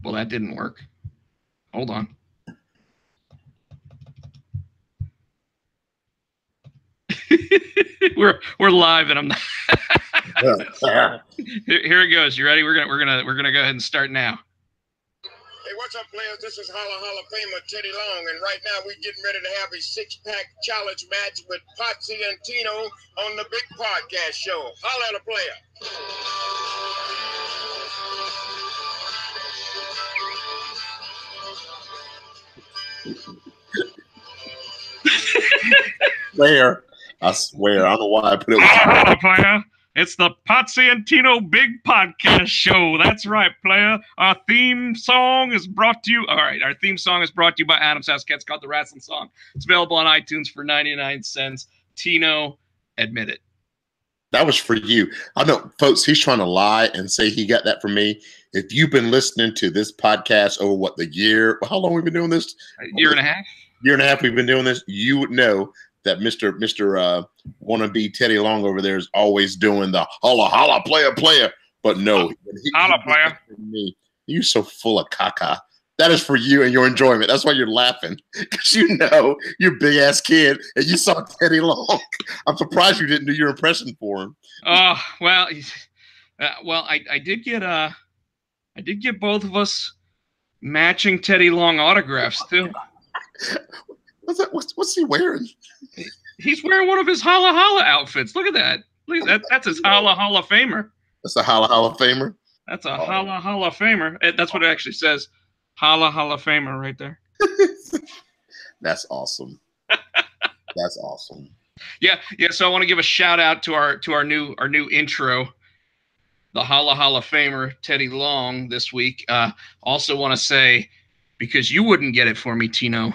Well, that didn't work. Hold on. we're live, and I'm not. Here it goes. You ready? We're gonna go ahead and start now. Hey, what's up, players? This is Hall of Famer Teddy Long, and right now we're getting ready to have a six-pack challenge match with Potsy and Tino on the big podcast show. Holla at a player. I swear. I don't know why I put it. Holla, player. It's the Potsy and Tino Big Podcast Show. That's right, player. Our theme song is brought to you. All right, our theme song is brought to you by Adam Saskat. It's called The Wrestling Song. It's available on iTunes for 99 cents. Tino, admit it. That was for you. I know, folks, he's trying to lie and say he got that from me. If you've been listening to this podcast over the year, how long we've been doing this? A year and a half. Year and a half we've been doing this. You would know that Mr. Wannabe Teddy Long over there is always doing the holla player. But no, holla player. You're so full of caca. That is for you and your enjoyment. That's why you're laughing, because you know you're a big ass kid and you saw Teddy Long. I'm surprised you didn't do your impression for him. Oh well, I did get both of us matching Teddy Long autographs too. What's he wearing? He's wearing one of his holla outfits. Look at that. Look at that. That's his holla famer. That's a holla famer. That's a holla famer. That's what it actually says. Holla famer right there. That's awesome. That's awesome. Yeah. So I want to give a shout out to our new intro, the holla famer Teddy Long this week. Also want to say, because you wouldn't get it for me, Tino.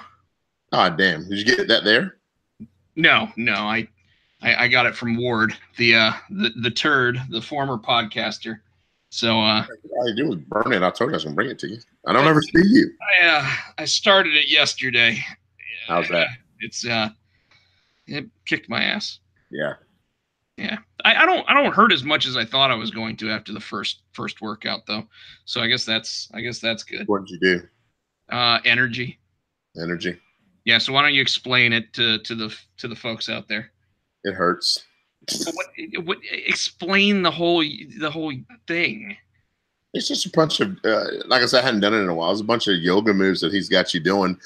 Oh damn! Did you get that there? No. I got it from Ward, the turd, the former podcaster. So all you do is burn it. I told you I was gonna bring it to you. I don't ever see you. I started it yesterday. How's that? It kicked my ass. Yeah. I don't hurt as much as I thought I was going to after the first workout though. So I guess that's good. What did you do? Energy. Yeah. So why don't you explain it to the folks out there? It hurts. What explain the whole thing? It's just a bunch of like I said, I hadn't done it in a while. It's a bunch of yoga moves that he's got you doing.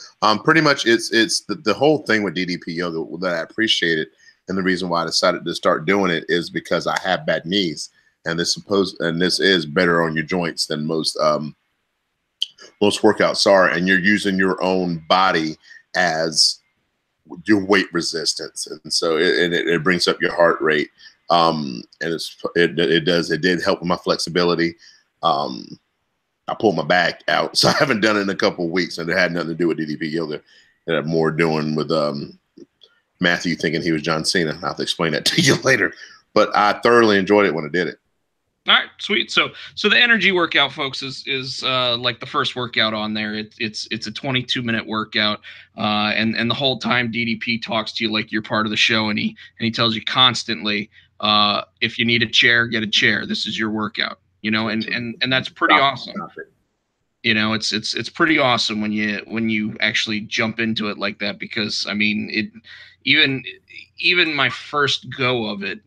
Pretty much it's the whole thing with DDP yoga that I appreciate it, and the reason why I decided to start doing it is because I have bad knees, and this is better on your joints than most workouts are, and you're using your own body as your weight resistance, and so it brings up your heart rate, and it did help with my flexibility. I pulled my back out, so I haven't done it in a couple of weeks, and it had nothing to do with DDP yoga. It had more doing with Matthew thinking he was John Cena. I'll have to explain that to you later, but I thoroughly enjoyed it when I did it. All right, sweet. So the energy workout, folks, is like the first workout on there. It's a 22-minute workout, and the whole time DDP talks to you like you're part of the show, and he tells you constantly, if you need a chair, get a chair. This is your workout, and that's pretty awesome. It's pretty awesome when you actually jump into it like that, because I mean even my first go of it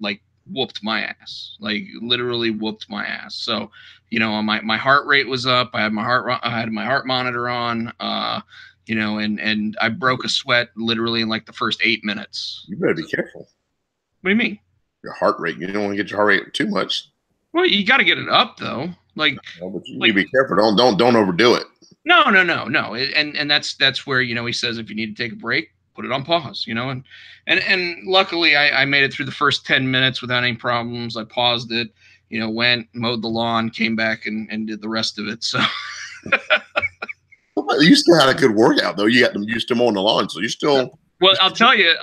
whooped my ass, literally whooped my ass. So, my heart rate was up. I had my heart monitor on, and I broke a sweat literally in the first 8 minutes. You better be careful. What do you mean? Your heart rate. You don't want to get your heart rate too much. Well, you got to get it up though. But you need to be careful. Don't overdo it. No. And that's where, he says, if you need to take a break, put it on pause, and luckily I made it through the first 10 minutes without any problems. I paused it, went, mowed the lawn, came back and did the rest of it. So you still had a good workout though. You got them used to mowing the lawn, so you still. Well, I'll tell you,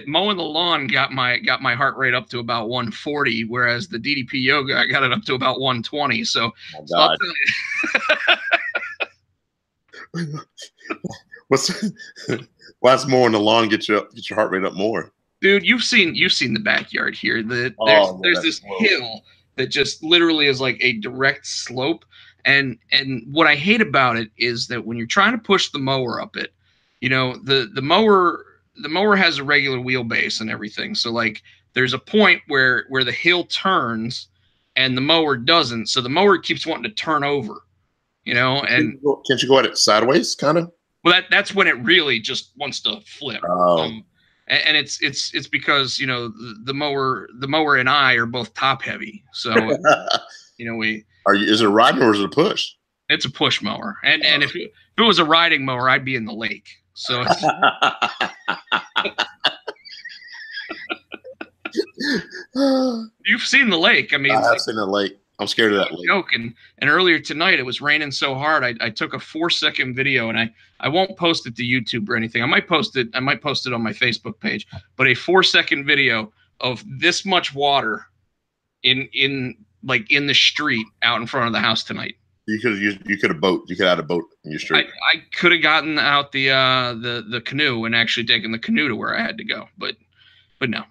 mowing the lawn got my heart rate up to about 140, whereas the DDP yoga, I got it up to about 120. So, I'll tell you. Why's mowing the lawn get your heart rate up more? Dude, you've seen the backyard here. There's this hill that just literally is like a direct slope. And what I hate about it is that when you're trying to push the mower up it, you know, the mower has a regular wheelbase and everything. So like there's a point where the hill turns and the mower doesn't. So the mower keeps wanting to turn over, you know, and can't you go at it sideways, kind of? Well, that's when it really just wants to flip. And it's because, you know, the mower and I are both top heavy. So, you know, is it a riding or is it a push? It's a push mower. And if it was a riding mower, I'd be in the lake. So it's You've seen the lake. I mean, I've seen the lake. I'm scared of that lake. Joke. And earlier tonight, it was raining so hard. I took a 4-second video, and I won't post it to YouTube or anything. I might post it on my Facebook page. But a 4-second video of this much water in the street out in front of the house tonight. You could have had a boat in your street. I could have gotten out the canoe and actually taken the canoe to where I had to go, but no,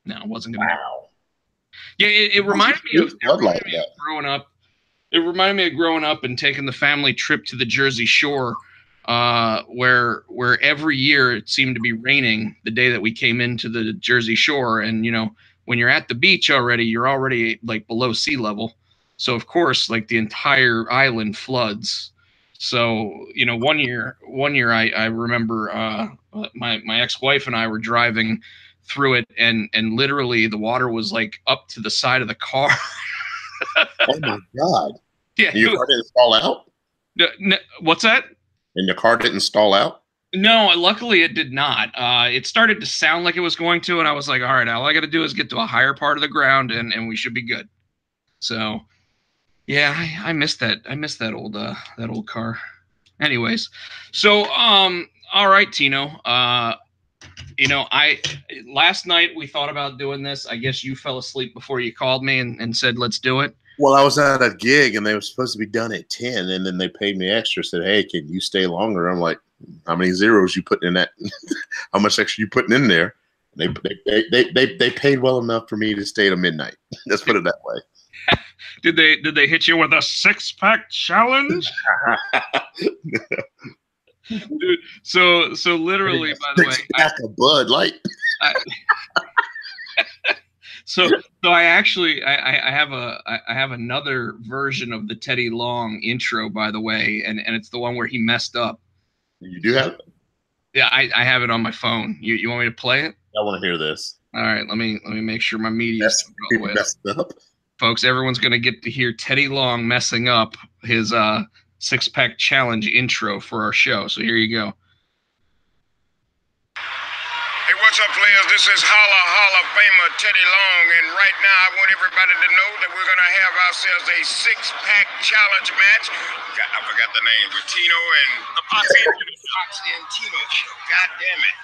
it wasn't gonna. Wow. Yeah, it reminded me of growing up. It reminded me of growing up and taking the family trip to the Jersey Shore, where every year it seemed to be raining the day that we came into the Jersey Shore, and you know, when you're at the beach already, you're already like below sea level. So of course, like the entire island floods. So, you know, one year I remember my ex-wife and I were driving through it, and literally the water was like up to the side of the car. Oh my God. Yeah. Your car didn't stall out? No, what's that? And your car didn't stall out? No, luckily it did not. It started to sound like it was going to, and I was like, all right, all I got to do is get to a higher part of the ground and we should be good. So yeah, I missed that. I missed that old car. Anyways, so all right, Tino. You know, last night we thought about doing this. I guess you fell asleep before you called me and said let's do it. Well, I was at a gig and they were supposed to be done at 10, and then they paid me extra. Said, "Hey, can you stay longer?" I'm like, "How many zeros you putting in that? How much extra you putting in there?" And they paid well enough for me to stay till midnight. Let's put it that way. Did they hit you with a 6-pack challenge? Dude, so literally, by the way, pack of Bud Light. So I actually I have another version of the Teddy Long intro, by the way, and it's the one where he messed up. You do have it? Yeah, I have it on my phone. You want me to play it? I want to hear this. All right, let me make sure my media is messed up. Folks, everyone's gonna get to hear Teddy Long messing up his 6-pack challenge intro for our show. So here you go. Hey, what's up, players? This is Hall of Famer Teddy Long, and right now I want everybody to know that we're gonna have ourselves a 6-pack challenge match. I forgot the name, with Tino and the Potsy and Tino show. God damn it!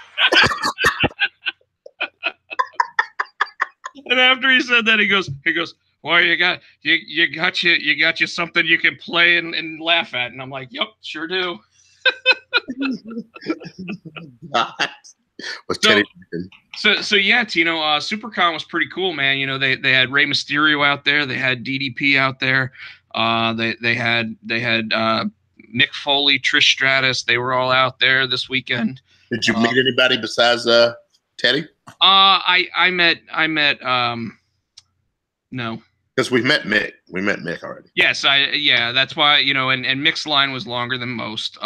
And after he said that, he goes, well, you got you something you can play and laugh at, and I'm like, yep, sure do. So yeah, Tino, SuperCon was pretty cool, man. You know, they had Rey Mysterio out there, they had DDP out there, they had Mick Foley, Trish Stratus, they were all out there this weekend. Did you meet anybody besides Teddy? I met no. Because we met Mick. We met Mick already. Yes, that's why, you know, and Mick's line was longer than most.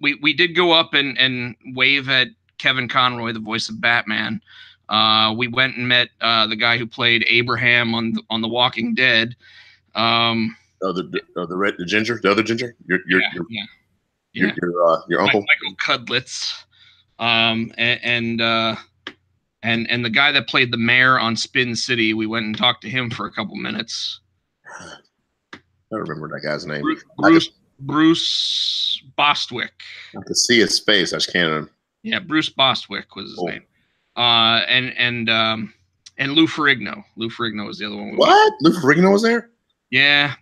We did go up and wave at Kevin Conroy, the voice of Batman. We went and met the guy who played Abraham on The Walking Dead. The ginger, the other ginger, your uncle, Michael Cudlitz, and the guy that played the mayor on Spin City. We went and talked to him for a couple minutes. I don't remember that guy's name. Bruce Bostwick. I could see his face. I just can't. Yeah, Bruce Bostwick was his name. And Lou Ferrigno. Lou Ferrigno was the other one. What? Lou Ferrigno was there? Yeah.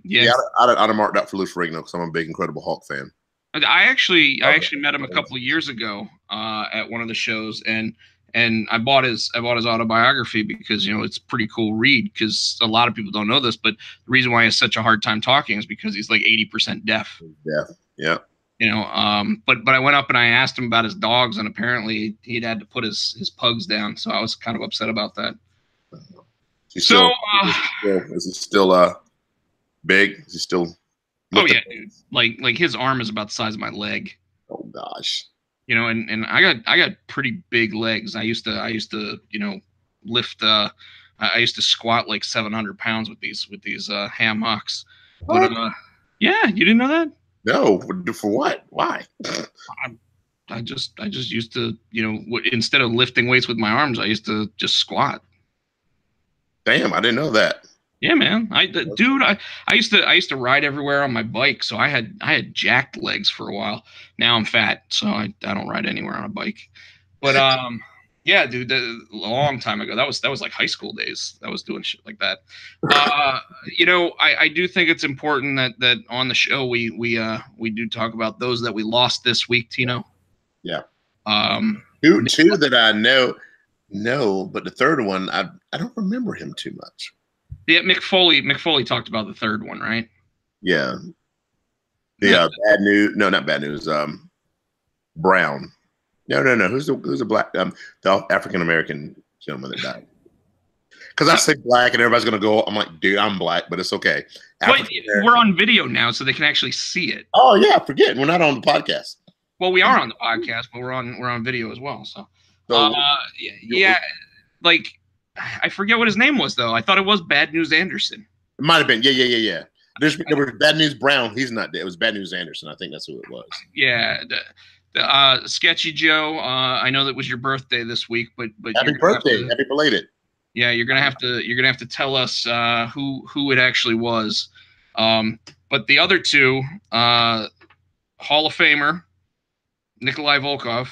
I'd have marked out for Lou Ferrigno because I'm a big Incredible Hulk fan. I actually met him a couple of years ago at one of the shows, and And I bought his autobiography because, you know, it's a pretty cool read, because a lot of people don't know this, but the reason why he has such a hard time talking is because he's like 80% deaf. Yeah. You know, but I went up and I asked him about his dogs, and apparently he'd had to put his pugs down, so I was kind of upset about that. Is he still big? Is he still? Oh yeah, dude. Like his arm is about the size of my leg. Oh gosh. You know, and I got pretty big legs. I used to you know, lift. I used to squat like 700 pounds with these ham hocks. But yeah, you didn't know that? No, for what? Why? I just used to, you know, instead of lifting weights with my arms, I used to just squat. Damn, I didn't know that. Yeah, man. I used to ride everywhere on my bike, so I had jacked legs for a while. Now I'm fat, so I don't ride anywhere on a bike. But yeah, dude, a long time ago. That was like high school days. I was doing shit like that. You know, I do think it's important that on the show we do talk about those that we lost this week, Tino. Yeah. Two that I know. No, but the third one, I don't remember him too much. Yeah, Mick Foley talked about the third one, right? Yeah. Yeah, bad news. No, not bad news. Brown. No. Who's the black? The African American gentleman that died. Because I say black, and everybody's gonna go. I'm like, dude, I'm black, but it's okay. But we're on video now, so they can actually see it. Oh yeah, forget we're not on the podcast. Well, we are on the podcast, but we're on video as well. So yeah, like I forget what his name was though. I thought it was Bad News Anderson. It might have been. Yeah. There was Bad News Brown. He's not dead. It was Bad News Anderson. I think that's who it was. Yeah. Sketchy Joe. I know that was your birthday this week, but happy birthday, happy belated. Yeah, you're gonna have to tell us who it actually was. But the other two, Hall of Famer Nikolai Volkov.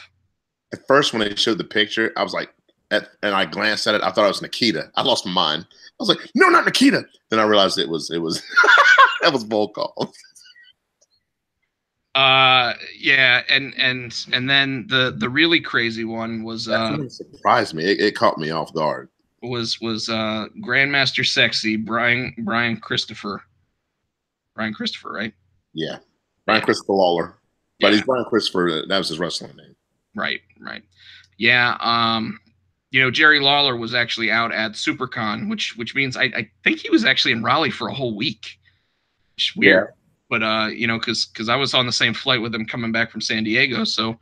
At first, when they showed the picture, I was like, and I glanced at it, I thought it was Nikita. I lost my mind. I was like, no, not Nikita. Then I realized it was that was Volkov. Yeah, and then the really crazy one was that surprised me. It caught me off guard. Was Grandmaster Sexy Brian Christopher. Brian Christopher, right? Yeah. Brian Christopher Lawler. But he's Brian Christopher, that was his wrestling name. Right. Yeah, you know, Jerry Lawler was actually out at SuperCon, which means I think he was actually in Raleigh for a whole week. Which is weird. Yeah. But you know, because I was on the same flight with him coming back from San Diego, so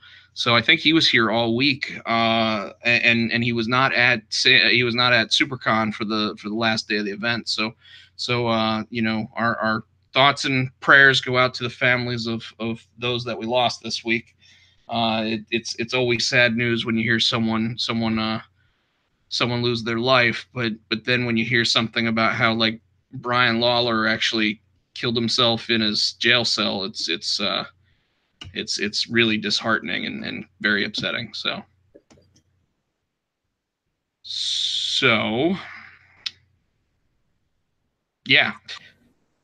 I think he was here all week, and he was not at SuperCon for the last day of the event. So you know, our thoughts and prayers go out to the families of those that we lost this week. It's always sad news when you hear someone lose their life, but then when you hear something about how like Brian Lawler actually killed himself in his jail cell, it's really disheartening and very upsetting. So yeah.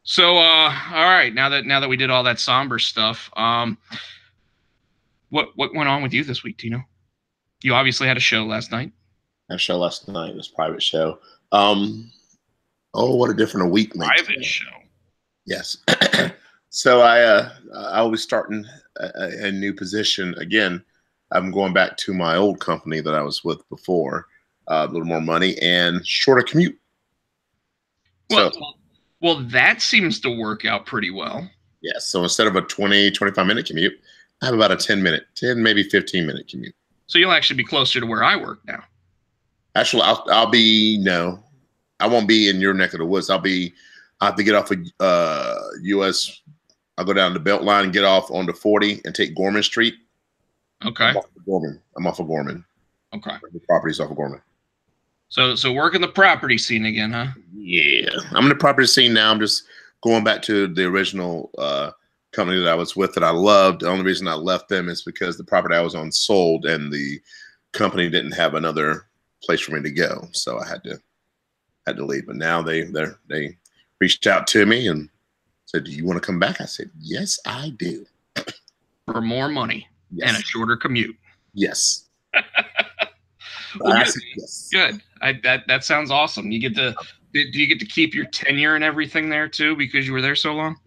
So all right, now that we did all that somber stuff, what went on with you this week, Tino? You obviously had a show last night. It was a private show. Oh, what a different week. Private show. Yes. So I was starting a new position again. I'm going back to my old company that I was with before. A little more money and shorter commute. Well, that seems to work out pretty well. Yes. So instead of a 20, 25-minute commute, I have about a 10, maybe 15-minute commute. So you'll actually be closer to where I work now. Actually, I won't be in your neck of the woods. I have to get off of US. I'll go down the Beltline and get off onto 40 and take Gorman Street. Okay. I'm off of Gorman. Okay. The property's off of Gorman. So working the property scene again, huh? Yeah. I'm in the property scene now. I'm just going back to the original company that I was with that I loved. The only reason I left them is because the property I was on sold and the company didn't have another place for me to go. So I had to leave. But now they reached out to me and said, "Do you want to come back?" I said, "Yes, I do." For more money and a shorter commute. Yes. Well, I good. said yes. Good. That sounds awesome. You get to do you get to keep your tenure and everything there too because you were there so long?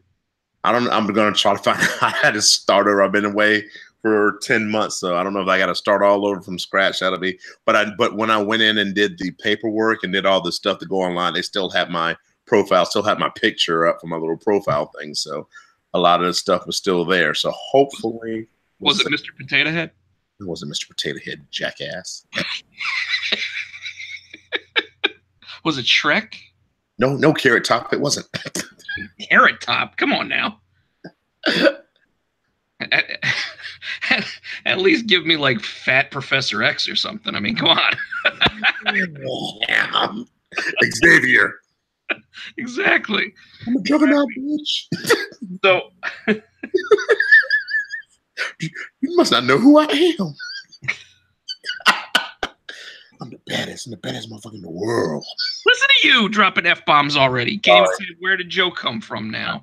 I don't. I'm gonna try to find. I had to start over. I've been away for 10 months, so I don't know if I got to start all over from scratch. That'll be. But when I went in and did the paperwork and did all the stuff to go online, they still had my profile, still had my picture up for my little profile thing. So a lot of the stuff was still there. So hopefully, Was it Mr. Potato Head? It wasn't Mr. Potato Head, jackass. Was it Shrek? No, Carrot Top. It wasn't. Carrot Top? Come on now. At least give me like Fat Professor X or something. I mean, come on. Yeah. Xavier. Exactly. I'm a juggernaut, bitch. So you must not know who I am. I'm the baddest motherfucker in the world. Listen to you dropping F-bombs already. Can't even say where did Joe come from now.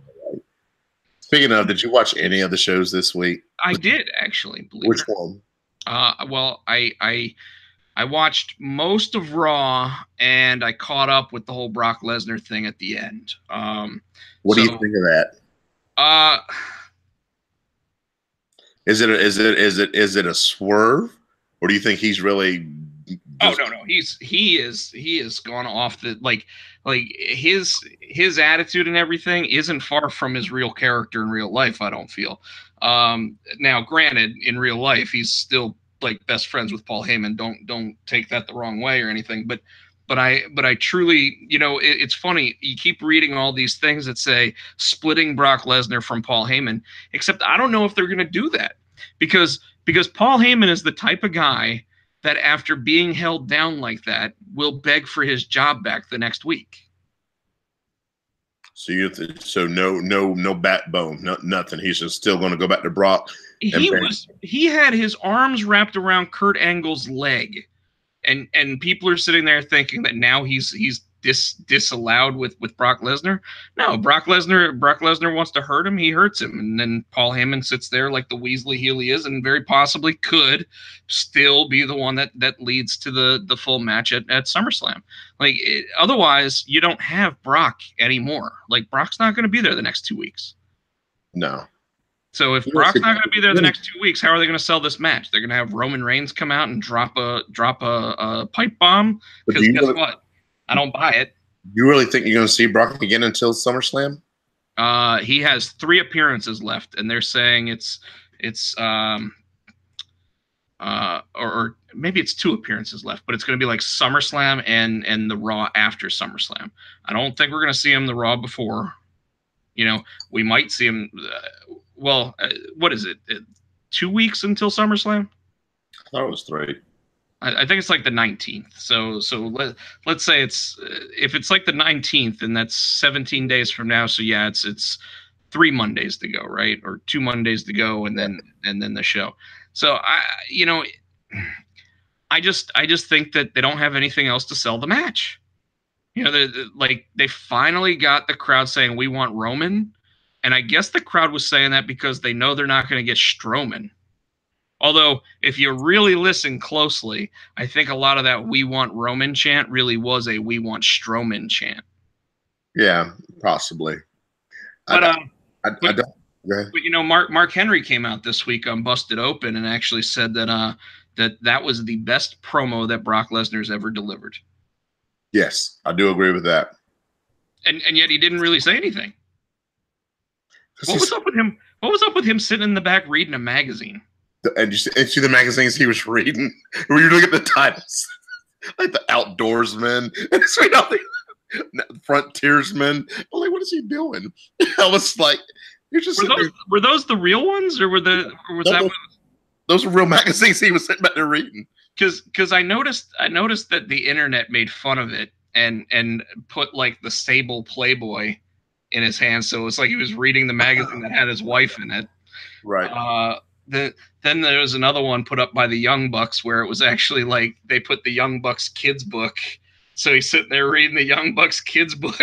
Speaking of, did you watch any of the shows this week? I did actually. Which one? Well, I watched most of Raw and I caught up with the whole Brock Lesnar thing at the end. What do you think of that? Is it a swerve, or do you think he's really? Oh no, he is gone off the like his attitude and everything isn't far from his real character in real life. I don't feel. Now, granted, in real life, he's still like best friends with Paul Heyman. Don't take that the wrong way or anything. But I truly, it's funny. You keep reading all these things that say splitting Brock Lesnar from Paul Heyman, except I don't know if they're going to do that because Paul Heyman is the type of guy that after being held down like that will beg for his job back the next week. So no backbone, nothing. He's just still going to go back to Brock. He had his arms wrapped around Kurt Angle's leg. And people are sitting there thinking that now he's disallowed with Brock Lesnar. No, Brock Lesnar wants to hurt him, he hurts him, and then Paul Heyman sits there like the Weasley heel he is, and very possibly could still be the one that leads to the full match at SummerSlam. Otherwise, you don't have Brock anymore. Like Brock's not going to be there the next 2 weeks. No. So if Brock's not going to be there the next 2 weeks, how are they going to sell this match? They're going to have Roman Reigns come out and drop a pipe bomb. Because guess what? I don't buy it. You really think you're going to see Brock again until SummerSlam? He has 3 appearances left, and they're saying or maybe it's 2 appearances left, but it's going to be like SummerSlam and the Raw after SummerSlam. I don't think we're going to see him the Raw before. We might see him. What is it? 2 weeks until SummerSlam? I thought it was 3. I think it's like the 19th. So let's say if it's like the 19th, and that's 17 days from now. So yeah, it's 3 Mondays to go, right? Or 2 Mondays to go, and then the show. So I just think that they don't have anything else to sell the match. They finally got the crowd saying we want Roman, and I guess the crowd was saying that because they know they're not going to get Strowman. Although, if you really listen closely, I think a lot of that "We Want Roman" chant really was a "We Want Strowman" chant. Yeah, possibly. But Mark Henry came out this week on Busted Open and actually said that was the best promo that Brock Lesnar's ever delivered. Yes, I do agree with that. And yet he didn't really say anything. What was up with him? What was up with him sitting in the back reading a magazine? And you see the magazines he was reading? When you look at the titles, like the Outdoorsman, and it's right out the Frontiersman. I'm like, what is he doing? I was like, you're just were those the real ones, or was that? Those were real magazines he was sitting back there reading. Because I noticed that the internet made fun of it and put like the Sable Playboy in his hands, so it's like he was reading the magazine that had his wife in it. Right. Then there was another one put up by the Young Bucks where it was actually like they put the Young Bucks kids book, so he's sitting there reading the Young Bucks kids book,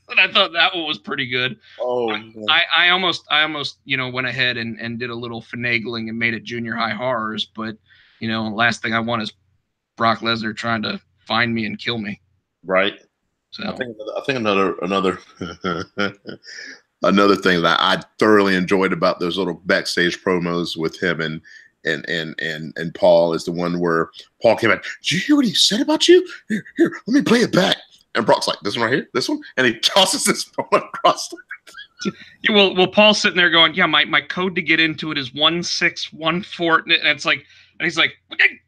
and I thought that one was pretty good. Oh, I almost went ahead and did a little finagling and made it Junior High Horrors, but last thing I want is Brock Lesnar trying to find me and kill me. Right. So I think another another thing that I thoroughly enjoyed about those little backstage promos with him and Paul is the one where Paul came out. Did you hear what he said about you? Here, let me play it back. And Brock's like, this one right here, this one, and he tosses this one across. Yeah, well, Paul's sitting there going, yeah, my code to get into it is 1614, and it's like, and he's like, okay.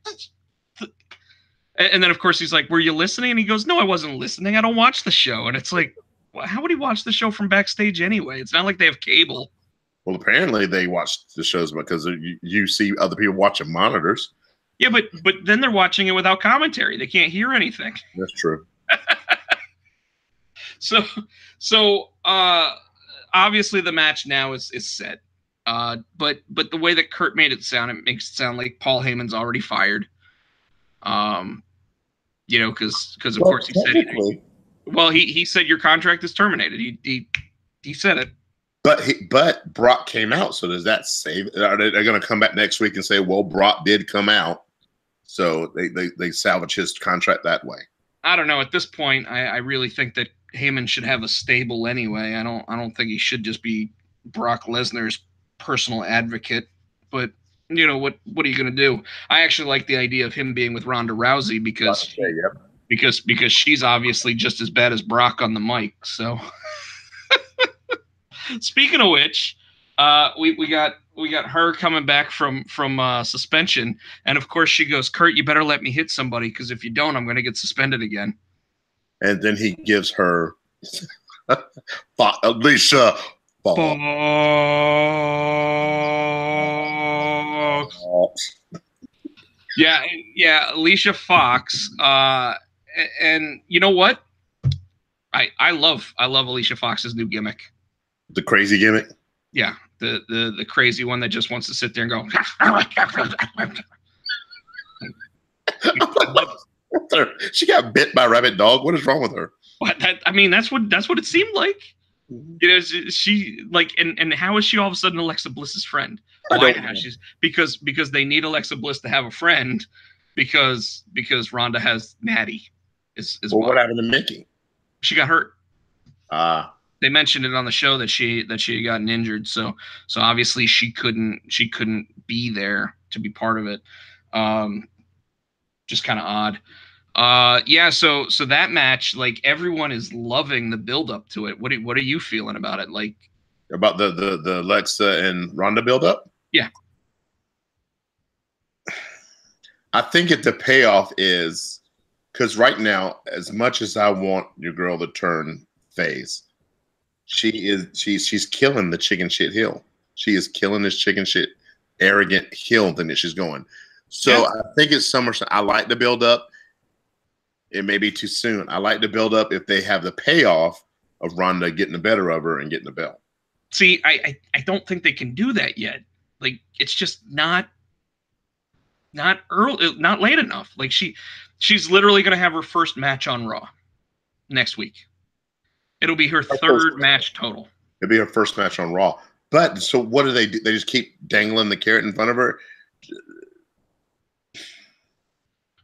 And then of course he's like, were you listening? And he goes, no, I wasn't listening. I don't watch the show. And it's like, well, how would he watch the show from backstage anyway? It's not like they have cable. Well, apparently they watch the shows because you see other people watching monitors. Yeah, but then they're watching it without commentary. They can't hear anything. That's true. So obviously the match now is set. But the way that Kurt made it makes it sound like Paul Heyman's already fired. You know, because of course he said it. Well, he said your contract is terminated. He said it. But Brock came out. So does that save? Are they going to come back next week and say, well, Brock did come out, so they salvage his contract that way? I don't know. At this point, I really think that Heyman should have a stable anyway. I don't think he should just be Brock Lesnar's personal advocate. But you know what are you going to do? I actually like the idea of him being with Ronda Rousey because she's obviously just as bad as Brock on the mic. So speaking of which, we got her coming back from suspension, and of course she goes, Kurt, you better let me hit somebody, because if you don't, I'm going to get suspended again. And then he gives her Alicia Fox. Yeah, Alicia Fox. And you know what? I love Alicia Fox's new gimmick. The crazy gimmick? Yeah, the crazy one that just wants to sit there and go. She got bit by a rabbit dog. What is wrong with her? What? That's what it seemed like. Mm-hmm. You know, she like, and how is she all of a sudden Alexa Bliss's friend? Why? Because they need Alexa Bliss to have a friend, because Ronda has Natty. Well, what happened to Mickey? She got hurt. They mentioned it on the show that she had gotten injured, so obviously she couldn't be there to be part of it. Just kind of odd. Yeah, so that match, like, everyone is loving the build up to it. What are you feeling about it? Like, about the Alexa and Ronda build up? Yeah. I think the payoff is, because right now, as much as I want your girl to turn face, she's killing the chicken shit heel. She is killing this chicken shit arrogant heel thing that she's going. So yeah. I think it's Summerslam. I like the build up. It may be too soon. I like the build up if they have the payoff of Ronda getting the better of her and getting the belt. See, I don't think they can do that yet. Like, it's just not early, not late enough. Like, she's literally going to have her first match on Raw next week. It'll be her third match total. It'll be her first match on Raw. But so what do? They just keep dangling the carrot in front of her.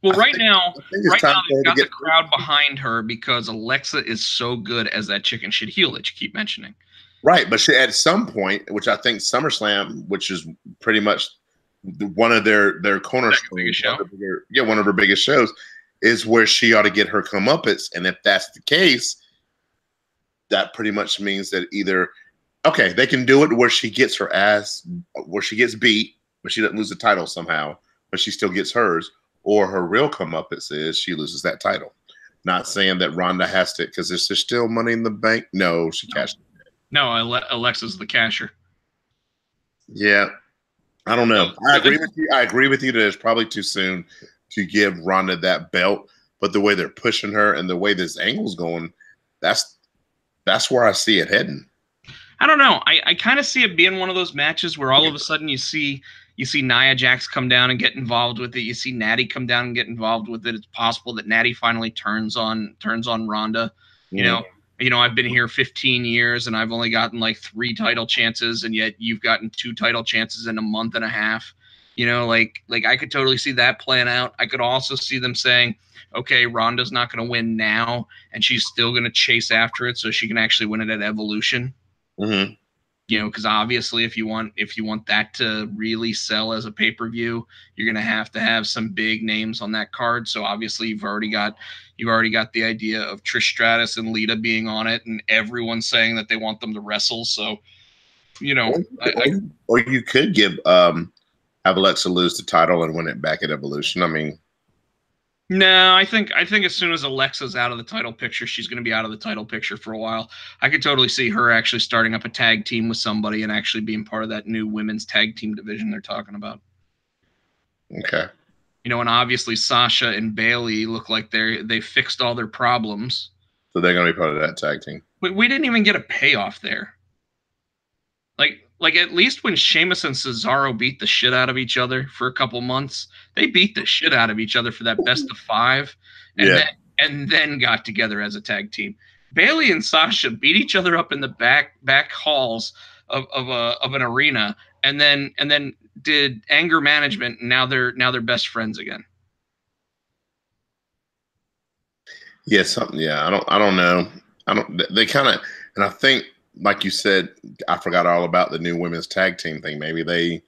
Well, right now they've got the crowd behind her because Alexa is so good as that chicken shit heel that you keep mentioning. Right, but at some point, which I think SummerSlam, which is pretty much one of their cornerstones, one of her biggest shows, is where she ought to get her comeuppance. And if that's the case, that pretty much means that either, okay, they can do it where she gets her ass, where she gets beat, but she doesn't lose the title somehow, but she still gets hers. Or her real comeuppance is she loses that title. Not saying that Ronda has to, because there's still Money in the Bank. No, she cashed it. No, Alexa's the casher. Yeah, I don't know. I agree with you that it's probably too soon to give Ronda that belt. But the way they're pushing her and the way this angle's going, that's where I see it heading. I don't know. I kind of see it being one of those matches where all of a sudden you see Nia Jax come down and get involved with it. You see Natty come down and get involved with it. It's possible that Natty finally turns on Ronda. You know, I've been here 15 years and I've only gotten like 3 title chances, and yet you've gotten 2 title chances in a month and a half. You know, like I could totally see that playing out. I could also see them saying, okay, Ronda's not going to win now, and she's still going to chase after it so she can actually win it at Evolution. Mm-hmm. You know, because obviously if you want that to really sell as a pay-per-view, you're going to have some big names on that card. So obviously you've already got the idea of Trish Stratus and Lita being on it, and everyone's saying that they want them to wrestle. So, you know, Or you could give have Alexa lose the title and win it back at Evolution. I mean, no, I think as soon as Alexa's out of the title picture, she's going to be out of the title picture for a while. I could totally see her actually starting up a tag team with somebody and actually being part of that new women's tag team division they're talking about. okay. You know, and obviously Sasha and Bailey look like they fixed all their problems. So they're going to be part of that tag team. We didn't even get a payoff there. Like at least when Sheamus and Cesaro beat the shit out of each other for a couple months, they beat the shit out of each other for that best of 5, and then got together as a tag team. Bailey and Sasha beat each other up in the back halls of an arena, and then did anger management, and now they're best friends again. Yeah, something. Yeah, I don't know. They kind of, and I think, like you said, I forgot all about the new women's tag team thing. Maybe they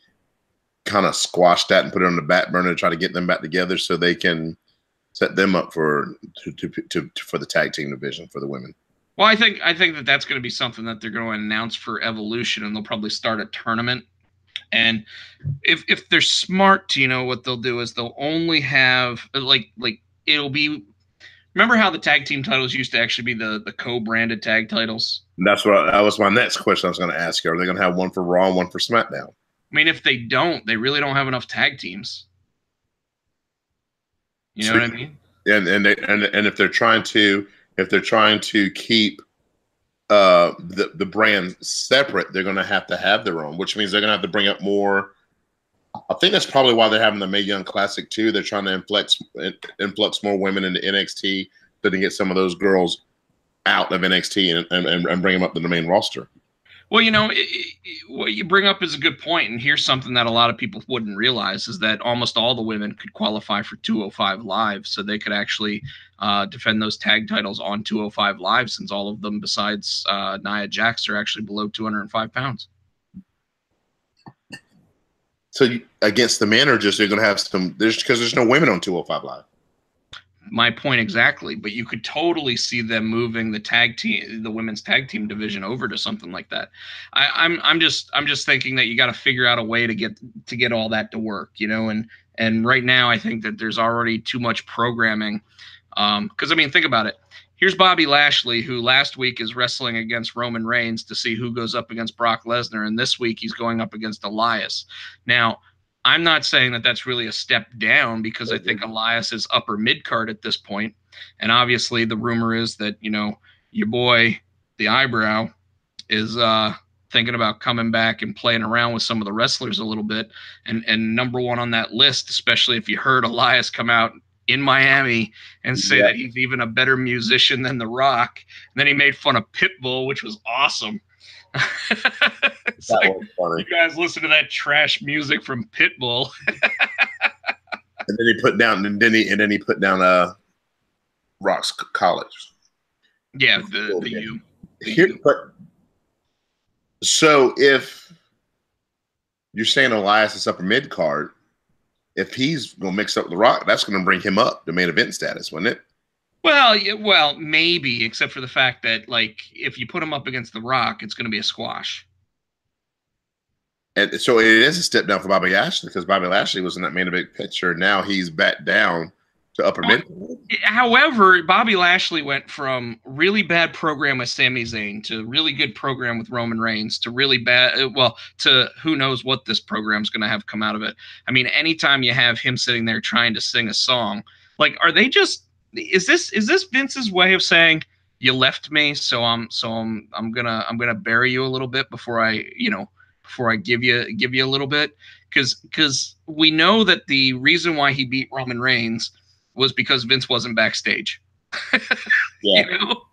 kind of squashed that and put it on the back burner to try to get them back together so they can set them up for the tag team division for the women. Well, I think that's going to be something that they're going to announce for Evolution, and they'll probably start a tournament. And if they're smart, Tino, what they'll do is they'll only have like it'll be. Remember how the tag team titles used to actually be the co-branded tag titles? That was my next question I was going to ask you. Are they going to have one for Raw and one for SmackDown? I mean, if they don't, they really don't have enough tag teams. You know what I mean? And if they're trying to keep the brand separate, they're going to have their own, which means they're going to have to bring up more. I think that's probably why they're having the Mae Young Classic too. They're trying to influx more women into NXT so they get some of those girls out of NXT and bring them up to the main roster. Well, you know, what you bring up is a good point, and here's something that a lot of people wouldn't realize is that almost all the women could qualify for 205 Live, so they could actually defend those tag titles on 205 Live, since all of them besides Nia Jax are actually below 205 pounds. So against the men, or just they're going to have some? Because there's no women on 205 Live. My point exactly, but you could totally see them moving the women's tag team division over to something like that. I'm just thinking that you got to figure out a way to get all that to work, you know. And right now, I think that there's already too much programming. Because I mean, think about it. Here's Bobby Lashley, who last week is wrestling against Roman Reigns to see who goes up against Brock Lesnar, and this week he's going up against Elias. Now, I'm not saying that that's really a step down, because I think Elias is upper mid-card at this point. And obviously the rumor is that, you know, your boy, the Eyebrow, is thinking about coming back and playing around with some of the wrestlers a little bit. And number one on that list, especially if you heard Elias come out in Miami and say that he's even a better musician than The Rock. And then he made fun of Pitbull, which was awesome. It's That like, was funny. you guys listen to that trash music from Pitbull. And then he put down Rock's College. Yeah, the U. So if you're saying Elias is upper mid card, if he's going to mix up The Rock, that's going to bring him up to main event status, wouldn't it? Well, maybe, except for the fact that, like, if you put him up against The Rock, it's going to be a squash. And so it is a step down for Bobby Lashley, because Bobby Lashley was in that main event picture. Now he's back down to upper mid. However, Bobby Lashley went from really bad program with Sami Zayn to really good program with Roman Reigns to really bad, to who knows what this program's going to have come out of it. I mean, anytime you have him sitting there trying to sing a song, like, are they just, is this Vince's way of saying, you left me, so I'm gonna bury you a little bit before I give you a little bit, because we know that the reason why he beat Roman Reigns was because Vince wasn't backstage. Yeah. You know?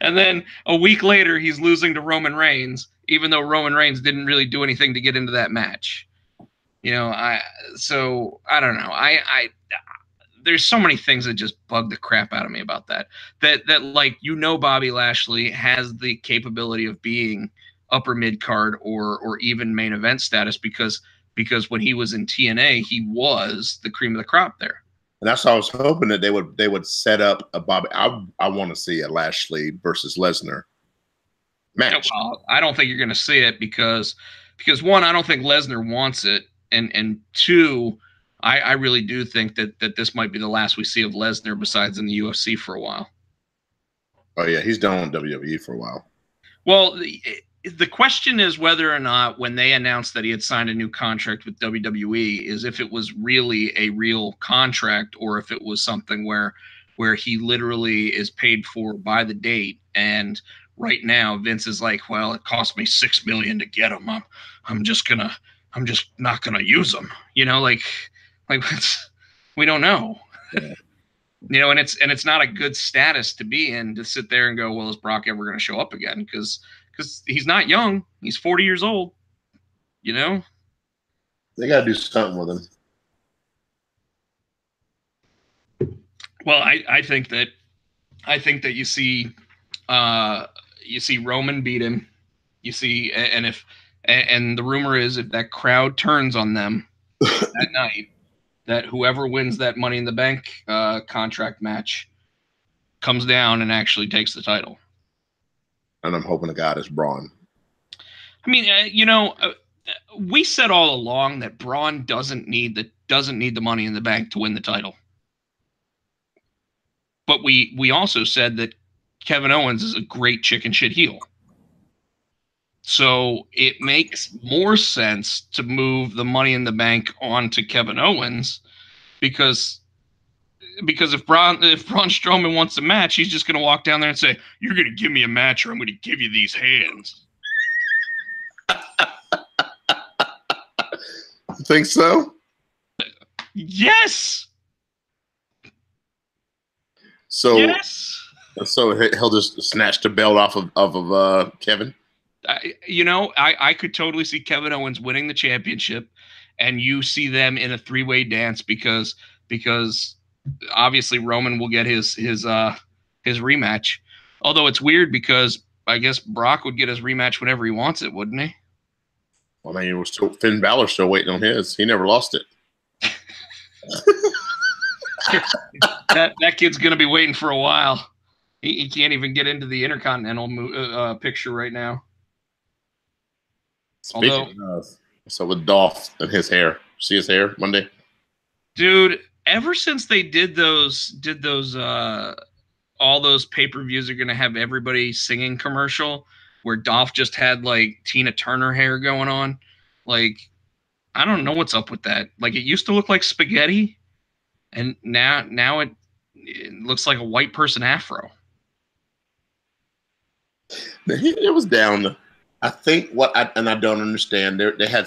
And then a week later, he's losing to Roman Reigns, even though Roman Reigns didn't really do anything to get into that match. You know, I don't know. I there's so many things that just bug the crap out of me about that. That like Bobby Lashley has the capability of being upper mid card or even main event status because when he was in TNA, he was the cream of the crop there. And that's why I was hoping that they would set up a Bobby. I want to see a Lashley versus Lesnar match. Well, I don't think you're going to see it because one, I don't think Lesnar wants it, and two, I really do think that this might be the last we see of Lesnar besides in the UFC for a while. Oh yeah, he's done on WWE for a while. Well, the question is whether or not when they announced that he had signed a new contract with WWE is if it was really a real contract or if it was something where he literally is paid for by the date. And right now Vince is like, well, it cost me $6 million to get him. I'm just not gonna use him. Like we don't know. Yeah. And it's not a good status to be in to sit there and go, well, is Brock ever going to show up again? Because he's not young. He's 40 years old. They got to do something with him. Well, I think that you see Roman beat him. You see, and the rumor is if that crowd turns on them that night, that whoever wins that Money in the Bank contract match comes down and actually takes the title. And I'm hoping to God it's Braun. I mean, we said all along that Braun doesn't need the Money in the Bank to win the title. But we also said that Kevin Owens is a great chicken shit heel. So it makes more sense to move the Money in the Bank onto Kevin Owens because if Braun Strowman wants a match, he's just going to walk down there and say, "You're going to give me a match, or I'm going to give you these hands." You think so? Yes. So yes. So he'll just snatch the belt off of Kevin. I could totally see Kevin Owens winning the championship, and you see them in a three-way dance because obviously Roman will get his rematch. Although it's weird because I guess Brock would get his rematch whenever he wants it, wouldn't he? Well, I mean, Finn Balor still waiting on his. He never lost it. that kid's gonna be waiting for a while. He can't even get into the Intercontinental picture right now. Speaking of, so with Dolph and his hair, see his hair Monday, dude. Ever since they did those all those pay-per-views are gonna have everybody singing commercial where Dolph just had like Tina Turner hair going on. Like, I don't know what's up with that. Like, it used to look like spaghetti, and now it looks like a white person afro. It was down. I think I don't understand. They had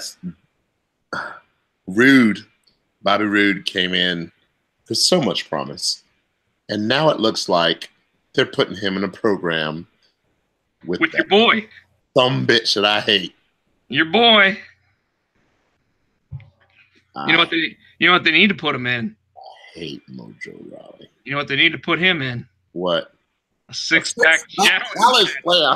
Bobby Roode came in with so much promise, and now it looks like they're putting him in a program with your boy, some bitch that I hate. Your boy. You know what they need to put him in? I hate Mojo Rawley. You know what they need to put him in? What? A six-pack challenge player.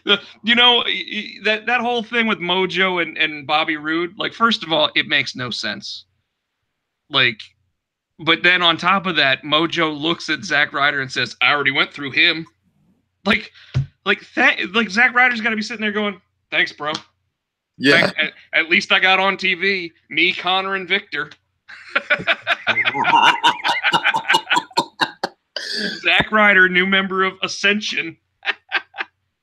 That whole thing with Mojo and Bobby Roode, like, first of all, it makes no sense. Like, but then on top of that, Mojo looks at Zack Ryder and says, "I already went through him." Like Zack Ryder's got to be sitting there going, "Thanks, bro. Yeah. At least I got on TV. Me, Connor, and Victor." Zack Ryder, new member of Ascension.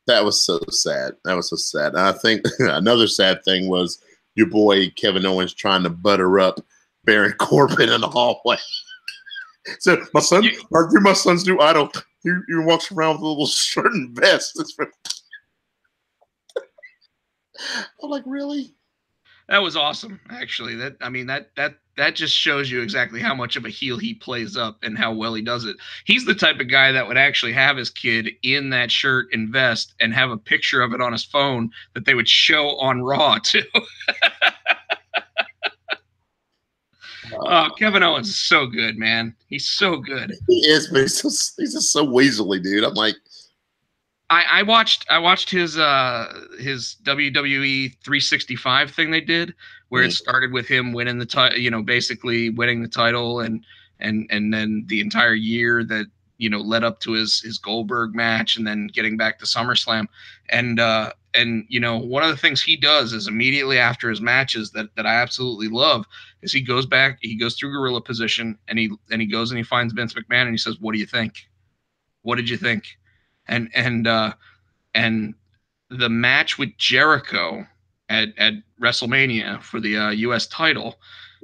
That was so sad. And I think another sad thing was your boy Kevin Owens trying to butter up Baron Corbin in the hallway. So my son, you're my son's new idol. He walks around with a little shirt and vest. I'm like, really? That was awesome, actually. That that just shows you exactly how much of a heel he plays up and how well he does it. He's the type of guy that would actually have his kid in that shirt and vest and have a picture of it on his phone that they would show on Raw too. Oh, Kevin Owens is so good, man. He's so good. He is, but he's just so weaselly, dude. I'm like, I watched his WWE 365 thing they did, where it started with him winning the title, you know, basically winning the title, and then the entire year that, you know, led up to his Goldberg match, and then getting back to SummerSlam, and you know, one of the things he does is immediately after his matches that I absolutely love is he goes through gorilla position, and he goes and he finds Vince McMahon and he says, "What do you think? What did you think?" And the match with Jericho at WrestleMania for the U.S. title,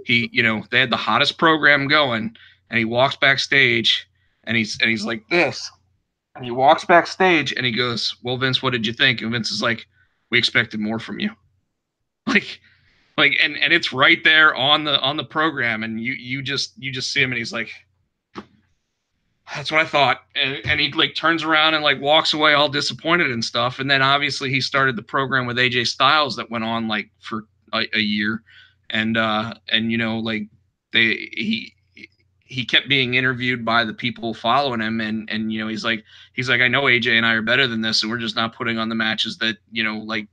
they had the hottest program going, and he walks backstage, and he's like this, and he walks backstage, and he goes, "Well, Vince, what did you think?" And Vince is like, "We expected more from you." And it's right there on the program, and you just see him, and he's like, "That's what I thought," and he like turns around and like walks away all disappointed and stuff. And then obviously he started the program with AJ Styles that went on like for a year, and you know, like he kept being interviewed by the people following him, and you know, he's like, "I know AJ and I are better than this, and we're just not putting on the matches that, you know, like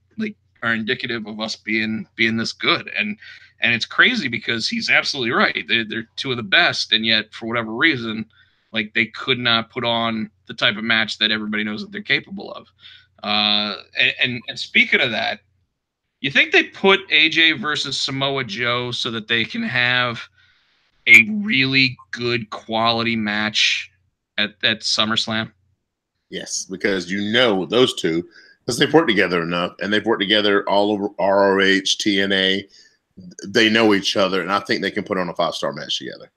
are indicative of us being this good." And it's crazy because he's absolutely right. They're two of the best, and yet for whatever reason, like, they could not put on the type of match that everybody knows that they're capable of. And speaking of that, you think they put AJ versus Samoa Joe so that they can have a really good quality match at SummerSlam? yes, because you know those two, because they've worked together enough, and they've worked together all over ROH, TNA. They know each other, and I think they can put on a 5-star match together.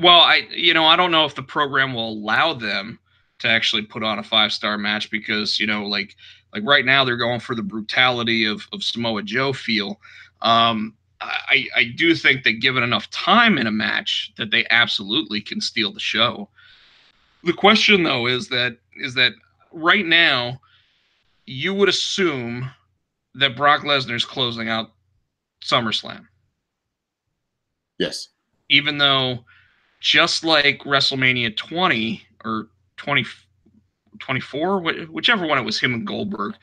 Well, I don't know if the program will allow them to actually put on a 5-star match because, you know, like right now they're going for the brutality of Samoa Joe feel. I do think that given enough time in a match that they absolutely can steal the show. The question though is that right now you would assume that Brock Lesnar's closing out SummerSlam. Yes. Even though, just like WrestleMania 20 or 20, 24, whichever one it was, him and Goldberg,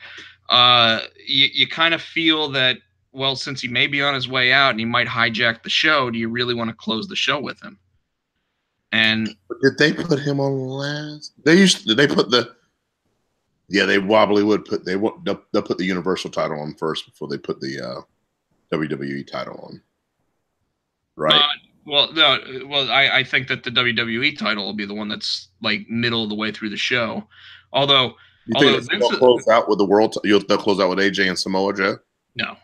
you kind of feel that, well, since he may be on his way out and he might hijack the show, do you really want to close the show with him? And did they put him on last? They probably would put they'll put the Universal title on first before they put the WWE title on, right? I think that the WWE title will be the one that's like middle of the way through the show. Although they'll close out with the world, they'll close out with AJ and Samoa Joe. No,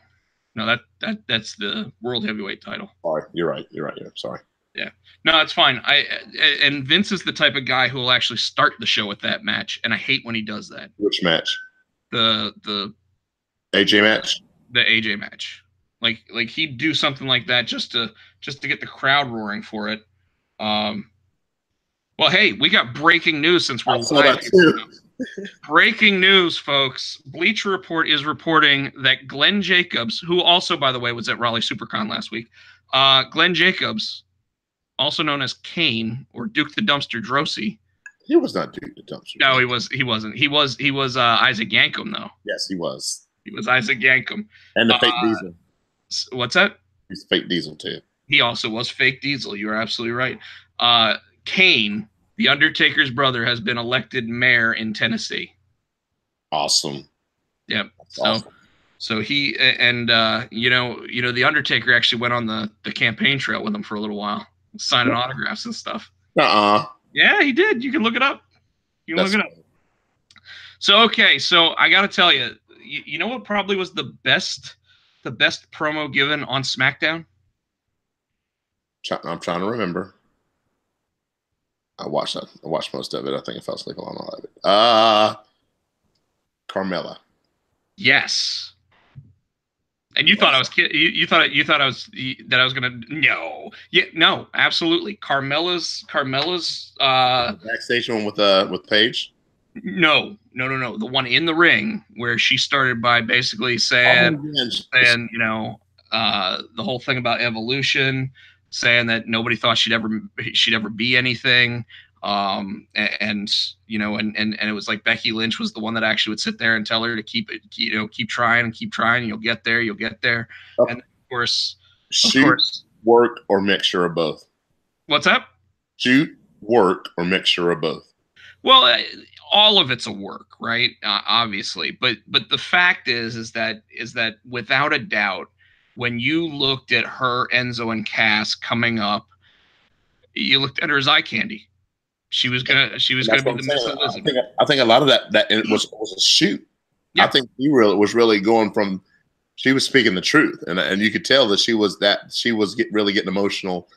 that's the World Heavyweight title. Sorry, you're right. Yeah, sorry. Yeah, no, it's fine. And Vince is the type of guy who will actually start the show with that match, and I hate when he does that. Which match? The AJ match. The AJ match. Like he'd do something like that just to get the crowd roaring for it. Well, hey, we got breaking news since we're live. Breaking news, folks. Bleacher Report is reporting that Glenn Jacobs, who also, by the way, was at Raleigh SuperCon last week, Glenn Jacobs, also known as Kane or Duke the Dumpster Droese. He was not Duke the Dumpster. No, he wasn't. He was Isaac Yankem, though. Yes, he was. He was Isaac Yankem. And the fake Diesel. What's that? He's fake Diesel, too. He also was fake Diesel. You are absolutely right. Kane, the Undertaker's brother, has been elected mayor in Tennessee. Awesome. Yep. Awesome. So he and the Undertaker actually went on the campaign trail with him for a little while, signing autographs and stuff. Yeah, he did. You can look it up. So okay, so I got to tell you, you know what probably was the best promo given on SmackDown? I'm trying to remember. I watched most of it. I think I fell asleep on a lot of it. Carmella. Yes. And you thought I was you thought I was that I was gonna no, absolutely. Carmella's backstage one with Paige. No. The one in the ring where she started by basically saying you know, the whole thing about evolution, saying that nobody thought she'd ever be anything. And you know, and it was like Becky Lynch was the one that actually would sit there and tell her to keep trying, you'll get there. Oh. And of course, work, or mixture of both. What's up? Shoot, work, or mixture of both. Well, all of it's a work, right? Obviously, but the fact is that without a doubt, when you looked at her, Enzo, and Cass coming up, you looked at her as eye candy. She was gonna be the Miss Elizabeth. I think a lot of that it was a shoot. Yeah. I think was really going from. She was speaking the truth, and you could tell that she was really getting emotional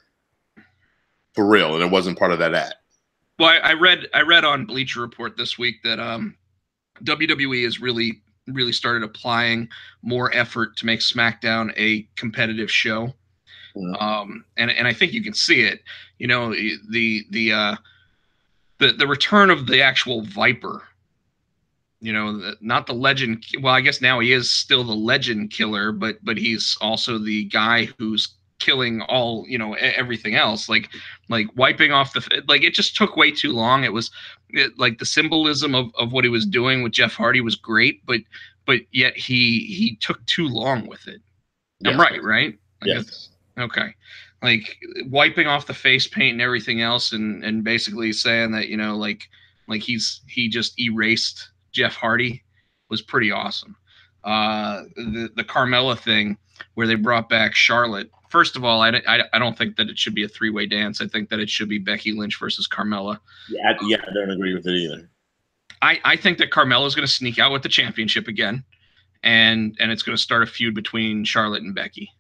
for real, and it wasn't part of that act. Well, I read on Bleacher Report this week that WWE has really started applying more effort to make SmackDown a competitive show. Mm-hmm. And I think you can see it. You know, the return of the actual Viper. You know, not the legend. Well, I guess now he is still the legend killer, but he's also the guy who's killing all, you know, everything else, like wiping off it just took way too long. Like the symbolism of what he was doing with Jeff Hardy was great, but yet he took too long with it. Yeah. I'm right? Yes. Okay. Like wiping off the face paint and everything else, and basically saying that, you know, like he just erased Jeff Hardy was pretty awesome. The Carmella thing where they brought back Charlotte. First of all, I don't think that it should be a three-way dance. I think that it should be Becky Lynch versus Carmella. Yeah, I don't agree with it either. I think that Carmella is going to sneak out with the championship again, and it's going to start a feud between Charlotte and Becky.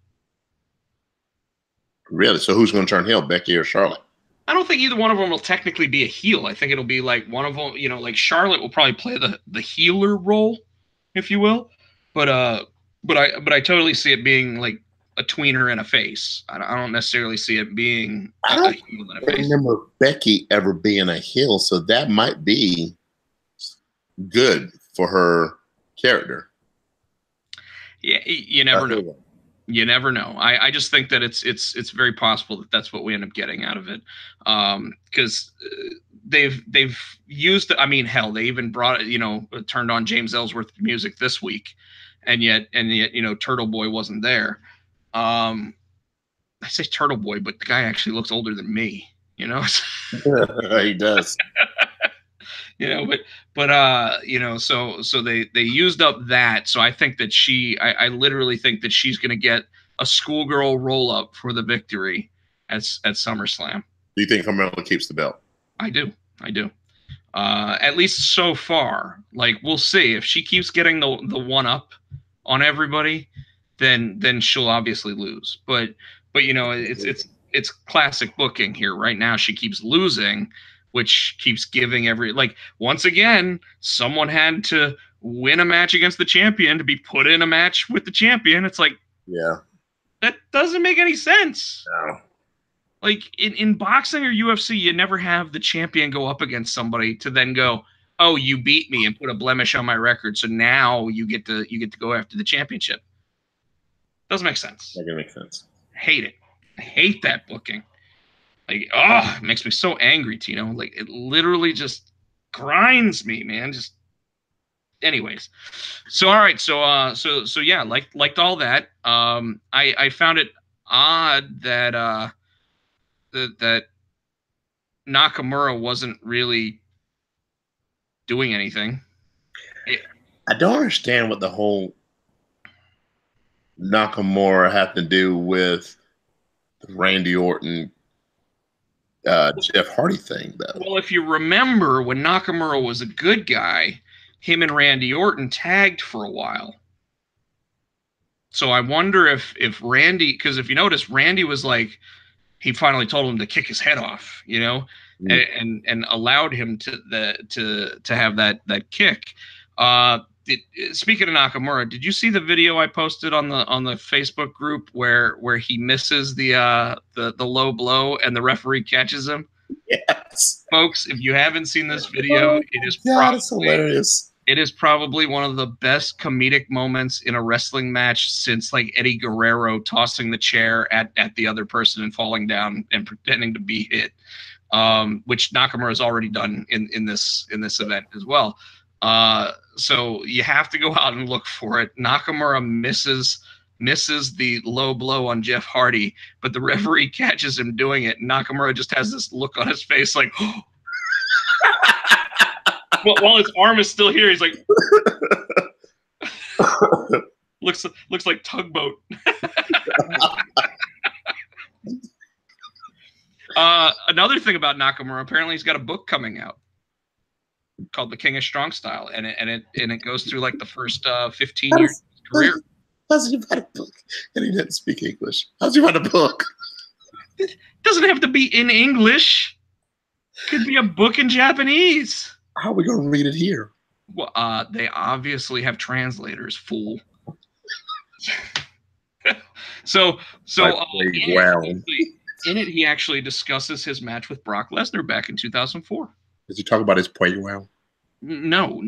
Really? So who's going to turn heel, Becky or Charlotte? I don't think either one of them will technically be a heel. I think it'll be like one of them, you know, like Charlotte will probably play the healer role, if you will. But I totally see it being like a tweener and a face. I don't necessarily see it being a heel and a face. I remember Becky ever being a heel, so that might be good for her character. Yeah, you never know. You never know. I just think that it's very possible that that's what we end up getting out of it, because they've used. I mean, hell, they even brought it. You know, turned on James Ellsworth music this week, and yet you know, Turtle Boy wasn't there. I say Turtle Boy, but the guy actually looks older than me. You know, he does. You know, but you know, so they used up that. So I think that I literally think that she's going to get a schoolgirl roll up for the victory at SummerSlam. Do you think Carmella keeps the belt? I do. At least so far. Like, we'll see if she keeps getting the one up on everybody, then she'll obviously lose. But you know, it's classic booking here. Right now, she keeps losing, which keeps giving once again, someone had to win a match against the champion to be put in a match with the champion. It's like, yeah, that doesn't make any sense. No. Like in boxing or UFC, you never have the champion go up against somebody to then go, oh, you beat me, and put a blemish on my record. So now you get to go after the championship. Doesn't make sense. That doesn't make sense. Hate it. I hate that booking. Like, it makes me so angry, Tino. Like, it literally just grinds me, man. Just, anyways. So, all right. So yeah, liked all that. I found it odd that that Nakamura wasn't really doing anything. I don't understand what the whole Nakamura had to do with the Randy Orton Jeff Hardy thing, though. Well, if you remember, when Nakamura was a good guy, him and Randy Orton tagged for a while. So I wonder if Randy, because if you notice, Randy was like, he finally told him to kick his head off, you know, and allowed him to have that kick. Speaking of Nakamura, did you see the video I posted on the Facebook group where he misses the low blow and the referee catches him? Yes, folks, if you haven't seen this video, it's hilarious. It is probably one of the best comedic moments in a wrestling match since like Eddie Guerrero tossing the chair at the other person and falling down and pretending to be hit, which Nakamura has already done in this event as well. So you have to go out and look for it. Nakamura misses the low blow on Jeff Hardy, but the referee catches him doing it. And Nakamura just has this look on his face like, oh. While his arm is still here, he's like, looks like Tugboat. Another thing about Nakamura, apparently he's got a book coming out called The King of Strong Style, and it goes through like the first 15 years of his career. How's he write a book? And he didn't speak English. How's he write a book? It doesn't have to be in English. It could be a book in Japanese. How are we going to read it here? Well, they obviously have translators, fool. So in it, he actually discusses his match with Brock Lesnar back in 2004. Does he talk about his play well? No,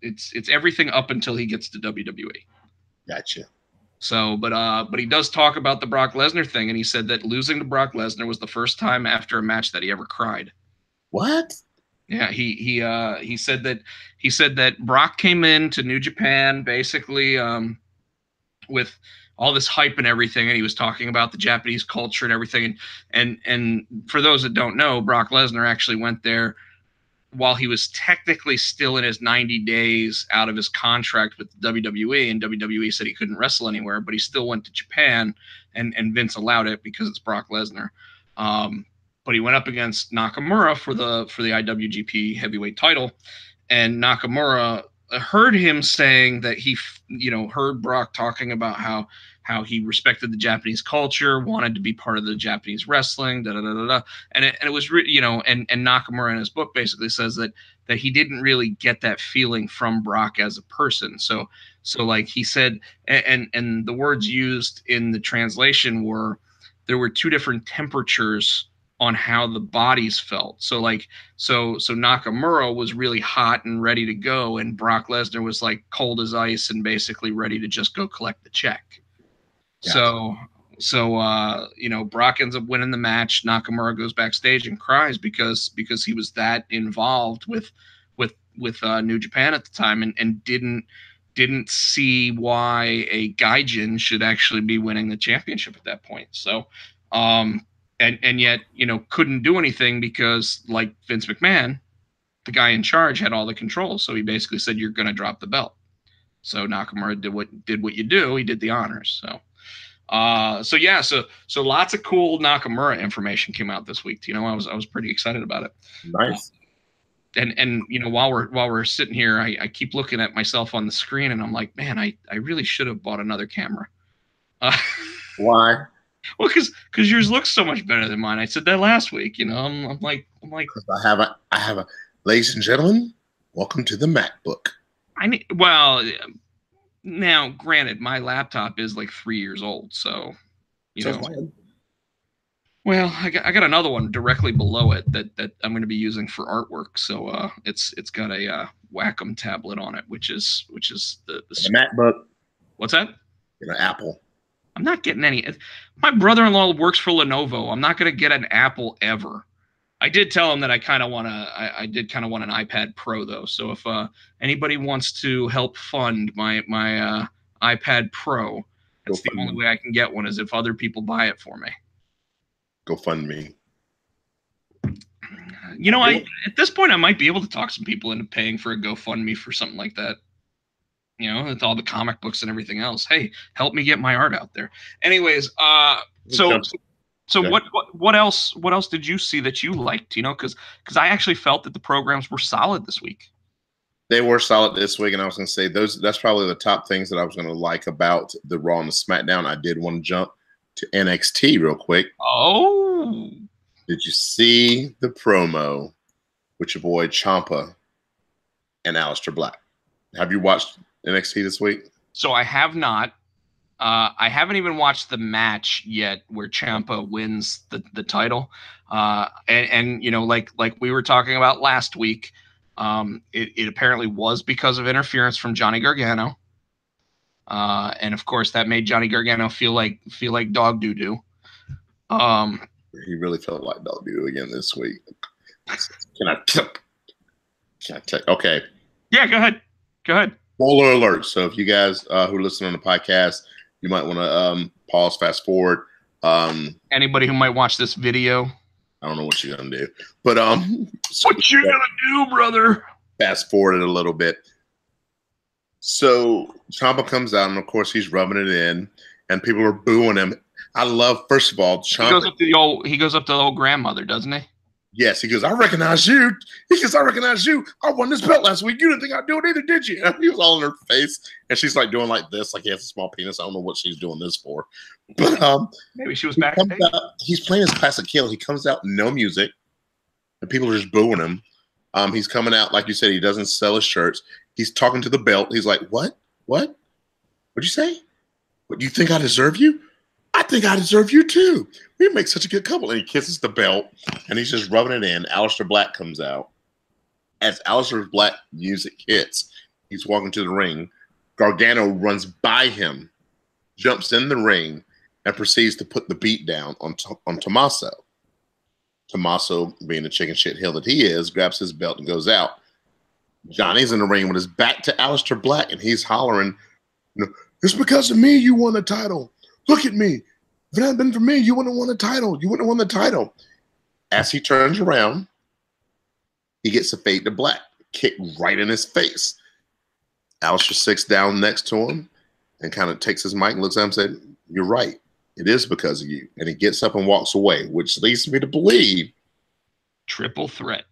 it's everything up until he gets to WWE. Gotcha. So, but he does talk about the Brock Lesnar thing, and he said that losing to Brock Lesnar was the first time after a match that he ever cried. What? Yeah, he said that Brock came in to New Japan basically with all this hype and everything, and he was talking about the Japanese culture and everything. And for those that don't know, Brock Lesnar actually went there while he was technically still in his 90 days out of his contract with WWE, and WWE said he couldn't wrestle anywhere, but he still went to Japan, and Vince allowed it because it's Brock Lesnar. But he went up against Nakamura for the IWGP heavyweight title, and Nakamura heard him saying that he, heard Brock talking about how he respected the Japanese culture, wanted to be part of the Japanese wrestling, and it was, and Nakamura in his book basically says that he didn't really get that feeling from Brock as a person. So like he said, and the words used in the translation were, there were two different temperatures on how the bodies felt. So Nakamura was really hot and ready to go, and Brock Lesnar was like cold as ice and basically ready to just go collect the check. Yeah. So Brock ends up winning the match. Nakamura goes backstage and cries because he was that involved with New Japan at the time, and didn't see why a gaijin should actually be winning the championship at that point. So and yet, couldn't do anything because, like Vince McMahon, the guy in charge, had all the control. So he basically said, "You're going to drop the belt." So Nakamura did what you do. He did the honors. So lots of cool Nakamura information came out this week. Tino, I was pretty excited about it. Nice. And while we're sitting here, I keep looking at myself on the screen, and I'm like, man, I really should have bought another camera. Why? Well, because yours looks so much better than mine. I said that last week. I'm like. I have a. Ladies and gentlemen, welcome to the MacBook. Now, granted, my laptop is like 3 years old, so well, I got another one directly below it that I'm going to be using for artwork. So it's got a Wacom tablet on it, which is the MacBook. What's that? An Apple. I'm not getting any. My brother-in-law works for Lenovo. I'm not going to get an Apple ever. I did tell him that I did kind of want an iPad Pro though. So if anybody wants to help fund my iPad Pro, that's the only way I can get one, is if other people buy it for me. Go fund me. At this point I might be able to talk some people into paying for a GoFundMe for something like that. With all the comic books and everything else. Hey, help me get my art out there. Anyways, so what else did you see that you liked, because I actually felt that the programs were solid this week. They were solid this week, and I was going to say that's probably the top things that I was going to like about the Raw and the SmackDown. I did want to jump to NXT real quick. Oh. Did you see the promo with your boy Ciampa and Aleister Black? Have you watched NXT this week? So I have not. I haven't even watched the match yet where Ciampa wins the title. And you know, like we were talking about last week, it apparently was because of interference from Johnny Gargano. And of course that made Johnny Gargano feel like dog doo doo. He really felt like dog doo again this week. Can I take? Okay. Yeah, go ahead. Go ahead. Spoiler alert. So if you guys who listen on the podcast, you might want to pause, fast forward. Anybody who might watch this video, I don't know what you're gonna do, but what you gonna do, brother? Fast forward it a little bit. So Ciampa comes out, and of course he's rubbing it in, and people are booing him. I love, first of all, Ciampa. He goes up to the old grandmother, doesn't he? Yes, he goes, I recognize you. He goes, I recognize you. I won this belt last week. You didn't think I'd do it either, did you? And he was all in her face. And she's like doing like this, like he has a small penis. I don't know what she's doing this for. But maybe she was back. He's playing his classic kill. He comes out, no music, and people are just booing him. He's coming out, like you said, he doesn't sell his shirts. He's talking to the belt. He's like, what? What'd you say? What, you think I deserve you? I think I deserve you too. We make such a good couple. And he kisses the belt, and he's just rubbing it in. Aleister Black comes out. As Aleister Black music hits, he's walking to the ring. Gargano runs by him, jumps in the ring, and proceeds to put the beat down on Tommaso. Tommaso, being the chicken shit heel that he is, grabs his belt and goes out. Johnny's in the ring with his back to Aleister Black, and he's hollering, it's because of me you won the title. Look at me. If it hadn't been for me, you wouldn't have won the title. You wouldn't have won the title. As he turns around, he gets a fade to black, kick right in his face. Aleister sits down next to him and kind of takes his mic and looks at him and said, you're right. It is because of you. And he gets up and walks away, which leads me to believe triple threat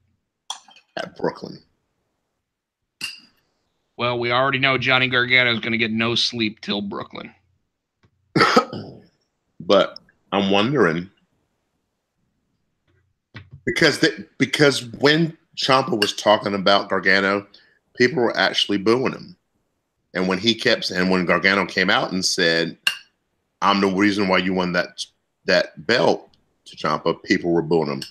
at Brooklyn. Well, we already know Johnny Gargano is going to get no sleep till Brooklyn. But I'm wondering because when Ciampa was talking about Gargano, people were actually booing him. And when when Gargano came out and said, I'm the reason why you won that belt to Ciampa, people were booing him.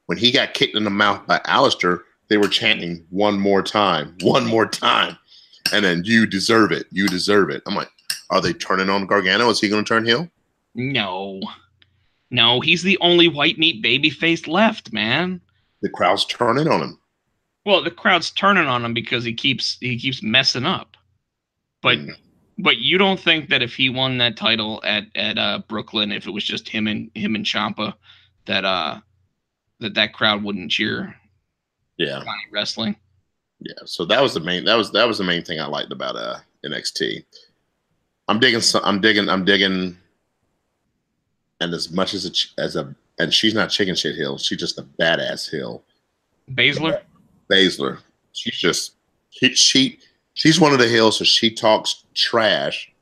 When he got kicked in the mouth by Aleister, they were chanting one more time. And then you deserve it. You deserve it. I'm like, are they turning on Gargano? Is he going to turn heel? No, he's the only white meat babyface left, man. The crowd's turning on him. Well, the crowd's turning on him because he keeps messing up. But you don't think that if he won that title at Brooklyn, if it was just him and Ciampa, that crowd wouldn't cheer? Yeah, Johnny wrestling. Yeah, so that was the main thing I liked about NXT. I'm digging. And as much and she's not chicken shit heel, she's just a badass heel. Baszler. She's one of the heels, so she talks trash.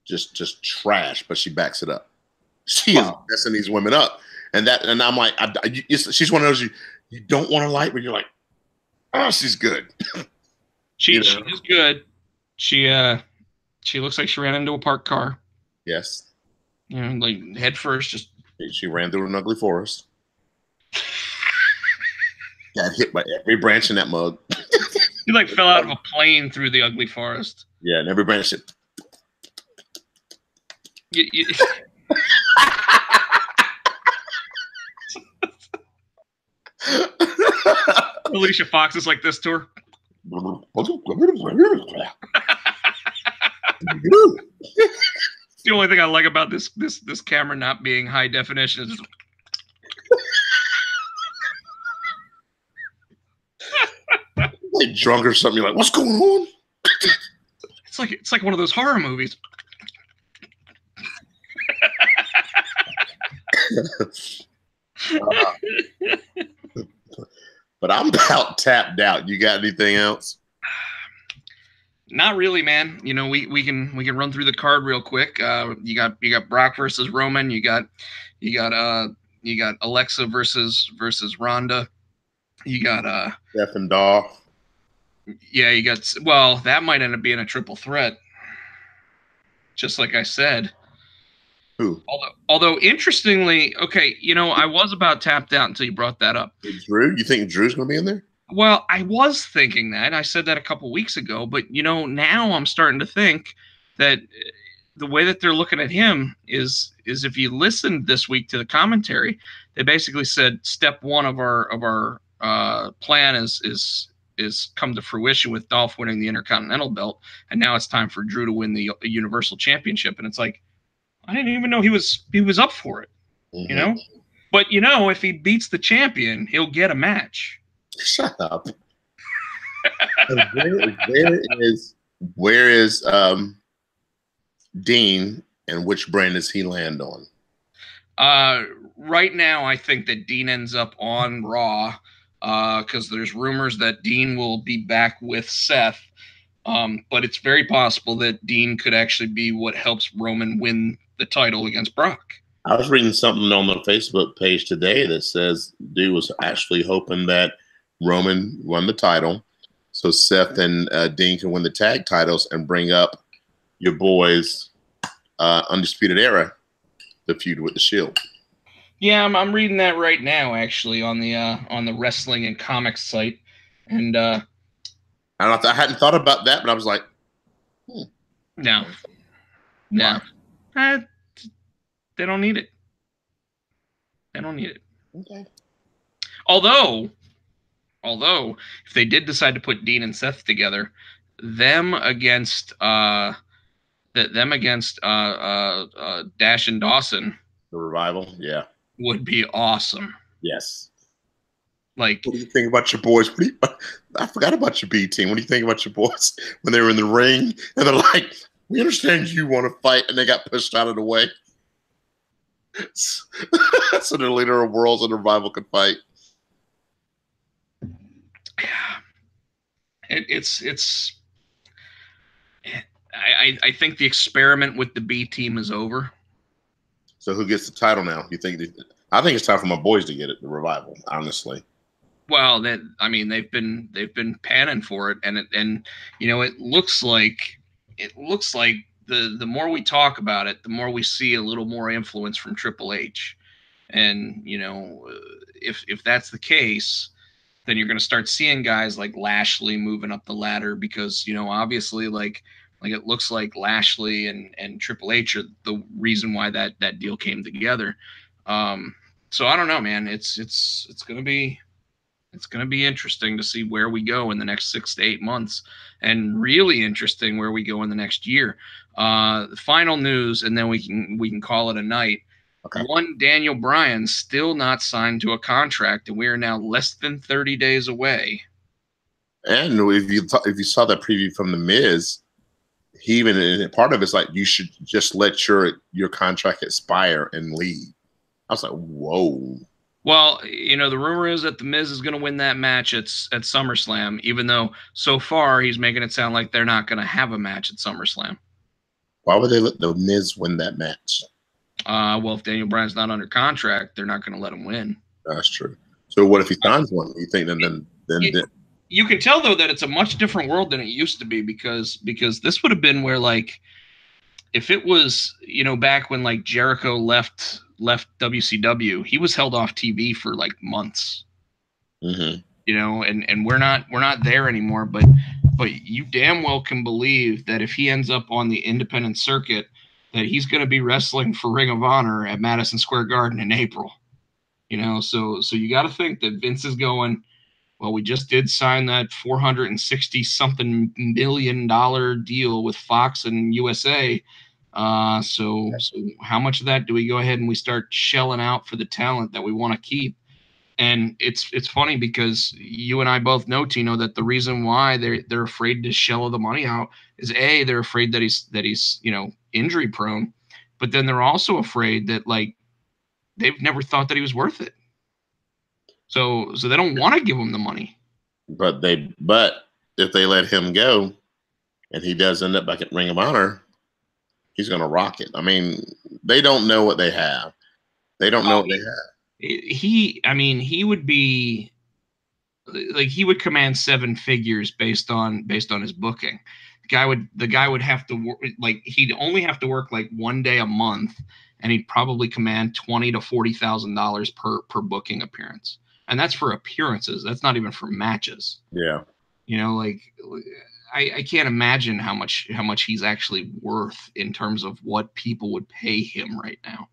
Just trash, but she backs it up. She is messing these women up. And I'm like, she's one of those you don't want to like, but you're like, oh, she's good. She is good. She looks like she ran into a parked car. Yes. Like head first. Just she ran through an ugly forest. Got hit by every branch in that mug. He fell out of a plane through the ugly forest. Yeah, and every branch. Alicia Fox is like this to her. The only thing I like about this camera not being high definition is like drunk or something. You're like, what's going on? It's like one of those horror movies. But I'm about tapped out. You got anything else? Not really, man. We can run through the card real quick. You got Brock versus Roman. You got Alexa versus Ronda. You got Steph and Dolph. Yeah, you got. Well, that might end up being a triple threat. Just like I said. Who? Although interestingly, okay, I was about tapped out until you brought that up. Drew? You think Drew's going to be in there? Well, I was thinking that. I said that a couple weeks ago, but now I'm starting to think that the way that they're looking at him is if you listened this week to the commentary, they basically said step one of our plan is come to fruition with Dolph winning the Intercontinental belt, and now it's time for Drew to win the Universal Championship, and it's like I didn't even know he was up for it, Mm-hmm. But if he beats the champion, he'll get a match. Shut up. where is Dean, and which brand does he land on? Right now, I think that Dean ends up on Raw because there's rumors that Dean will be back with Seth. But it's very possible that Dean could actually be what helps Roman win the title against Brock. I was reading something on the Facebook page today that says dude was actually hoping that Roman won the title so Seth and Dean can win the tag titles and bring up your boys Undisputed Era, the feud with the Shield. Yeah, I'm reading that right now actually on the wrestling and comics site, and I hadn't thought about that, but I was like, no, they don't need it. They don't need it. Okay. Although if they did decide to put Dean and Seth together, them against Dash and Dawson, the Revival, yeah, would be awesome. Yes. Like, what do you think about your boys? I forgot about your B team. What do you think about your boys when they were in the ring and they're like, "We understand you want to fight," and they got pushed out of the way so the leader of Worlds and the Revival could fight. I think the experiment with the B team is over. So who gets the title now? You think? I think it's time for my boys to get it. The Revival, honestly. Well, they've been panning for it, and it looks like the more we talk about it, the more we see a little more influence from Triple H, and if that's the case, then you're going to start seeing guys like Lashley moving up the ladder because obviously like it looks like Lashley and Triple H are the reason why that deal came together. So I don't know, man. It's going to be interesting to see where we go in the next 6 to 8 months, and really interesting where we go in the next year. The final news, and then we can call it a night. Okay. One Daniel Bryan still not signed to a contract, and we are now less than 30 days away. And if you saw that preview from The Miz, he even part of it's like you should just let your contract expire and leave. I was like, whoa. Well, the rumor is that The Miz is going to win that match at SummerSlam, even though so far he's making it sound like they're not going to have a match at SummerSlam. Why would they let The Miz win that match? Well, if Daniel Bryan's not under contract, they're not going to let him win. That's true. So what if he signs one? You think then you can tell though that it's a much different world than it used to be because this would have been where like if it was back when like Jericho left WCW, he was held off TV for like months. Mm-hmm. And we're not there anymore. But you damn well can believe that if he ends up on the independent circuit, that he's going to be wrestling for Ring of Honor at Madison Square Garden in April. So you got to think that Vince is going, well, we just did sign that $460-something million deal with Fox and USA. So how much of that do we go ahead and we start shelling out for the talent that we want to keep? And it's funny because you and I both know, Tino, that the reason why they're afraid to shell the money out is A, they're afraid that he's injury prone, but then they're also afraid that like they've never thought that he was worth it. So they don't want to give him the money. But if they let him go and he does end up back at Ring of Honor, he's going to rock it. I mean, they don't know what they have. They don't know what they have. He would be like he would command seven figures based on his booking. The guy would have to work, like he'd only have to work like one day a month, and he'd probably command $20,000 to $40,000 per booking appearance, and that's for appearances. That's not even for matches. Yeah. You know, like I can't imagine how much he's actually worth in terms of what people would pay him right now.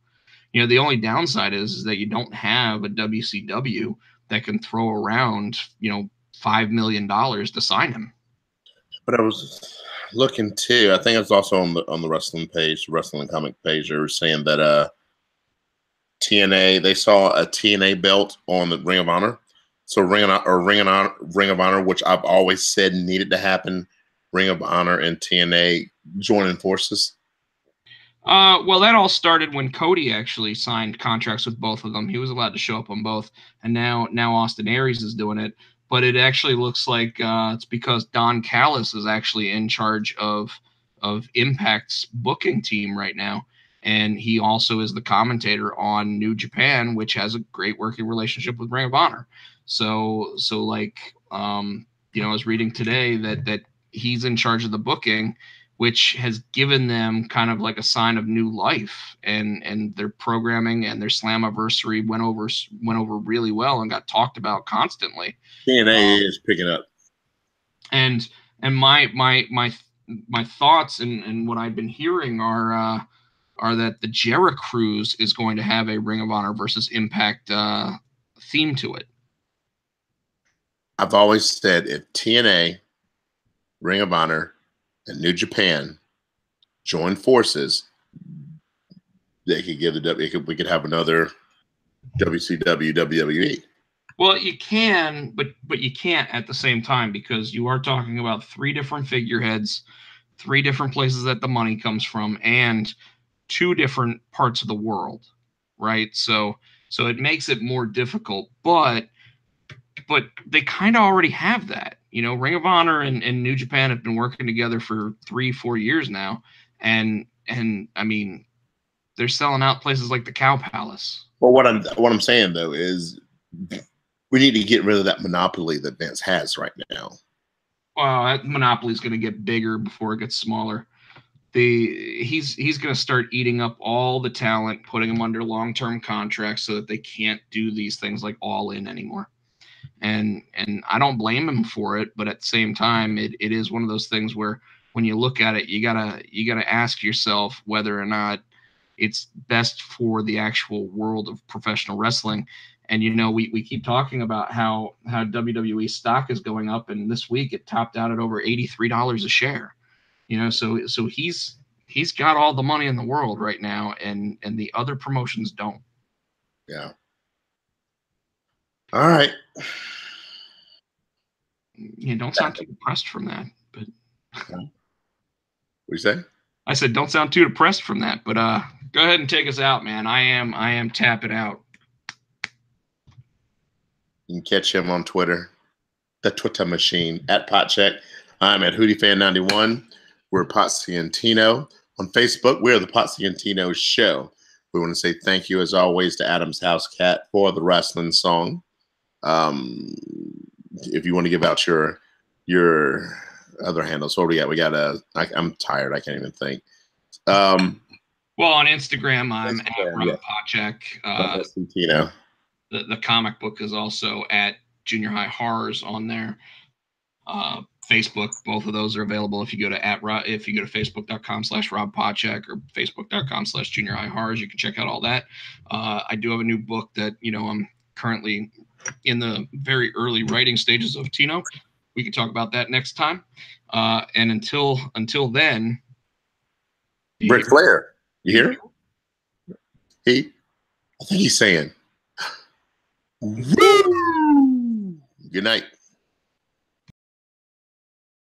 You know, the only downside is that you don't have a WCW that can throw around, you know, $5 million to sign him. But I was looking too. I think it's also on the wrestling page, wrestling comic page. They were saying that TNA, they saw a TNA belt on the Ring of Honor. So Ring of Honor, which I've always said needed to happen. Ring of Honor and TNA joining forces. Well, that all started when Cody actually signed contracts with both of them. He was allowed to show up on both, and now Austin Aries is doing it. But it actually looks like it's because Don Callis is actually in charge of Impact's booking team right now, and he also is the commentator on New Japan, which has a great working relationship with Ring of Honor. So like you know, I was reading today that he's in charge of the booking, which has given them kind of like a sign of new life, and their programming and their Slammiversary went over really well and got talked about constantly. TNA is picking up. And my thoughts and what I've been hearing are that the Jera Cruise is going to have a Ring of Honor versus Impact theme to it. I've always said if TNA, Ring of Honor, and New Japan join forces, they could give we could have another WCW, WWE. Well, you can, but you can't at the same time, because you are talking about three different figureheads, three different places that the money comes from, and two different parts of the world, right? So it makes it more difficult, but they kind of already have that. You know, Ring of Honor and New Japan have been working together for 3-4 years now, and I mean, they're selling out places like the Cow Palace. Well, what I'm saying though is we need to get rid of that monopoly that Vince has right now. Well, that monopoly is going to get bigger before it gets smaller. He's going to start eating up all the talent, putting them under long-term contracts so that they can't do these things like All In anymore. And I don't blame him for it, but at the same time, it is one of those things where when you look at it, you gotta ask yourself whether or not it's best for the actual world of professional wrestling. And you know, we keep talking about how WWE stock is going up, and this week it topped out at over $83 a share. You know, so he's got all the money in the world right now, and the other promotions don't. Yeah. All right. You don't sound too depressed from that, but what you say? I said don't sound too depressed from that, but go ahead and take us out, man. I am tapping out. You can catch him on Twitter, the Twitter machine, at PotCheck. I'm at HootieFan91. We're Potsy and Tino. On Facebook, we're the Potsy and Tino Show. We want to say thank you, as always, to Adam's House Cat for the wrestling song. If you want to give out your other handles, what do we got? We got I'm tired. I can't even think. Well, on Instagram, I'm at Rob Pochek. Tino. The comic book is also at Junior High Horrors on there. Facebook, both of those are available if you go to facebook.com/Rob Pochek or facebook.com/Junior High Horrors. You can check out all that. I do have a new book that, you know, I'm currently in the very early writing stages of. Tino, we can talk about that next time. And until then, Ric Flair, you hear? I think he's saying, woo! Good night.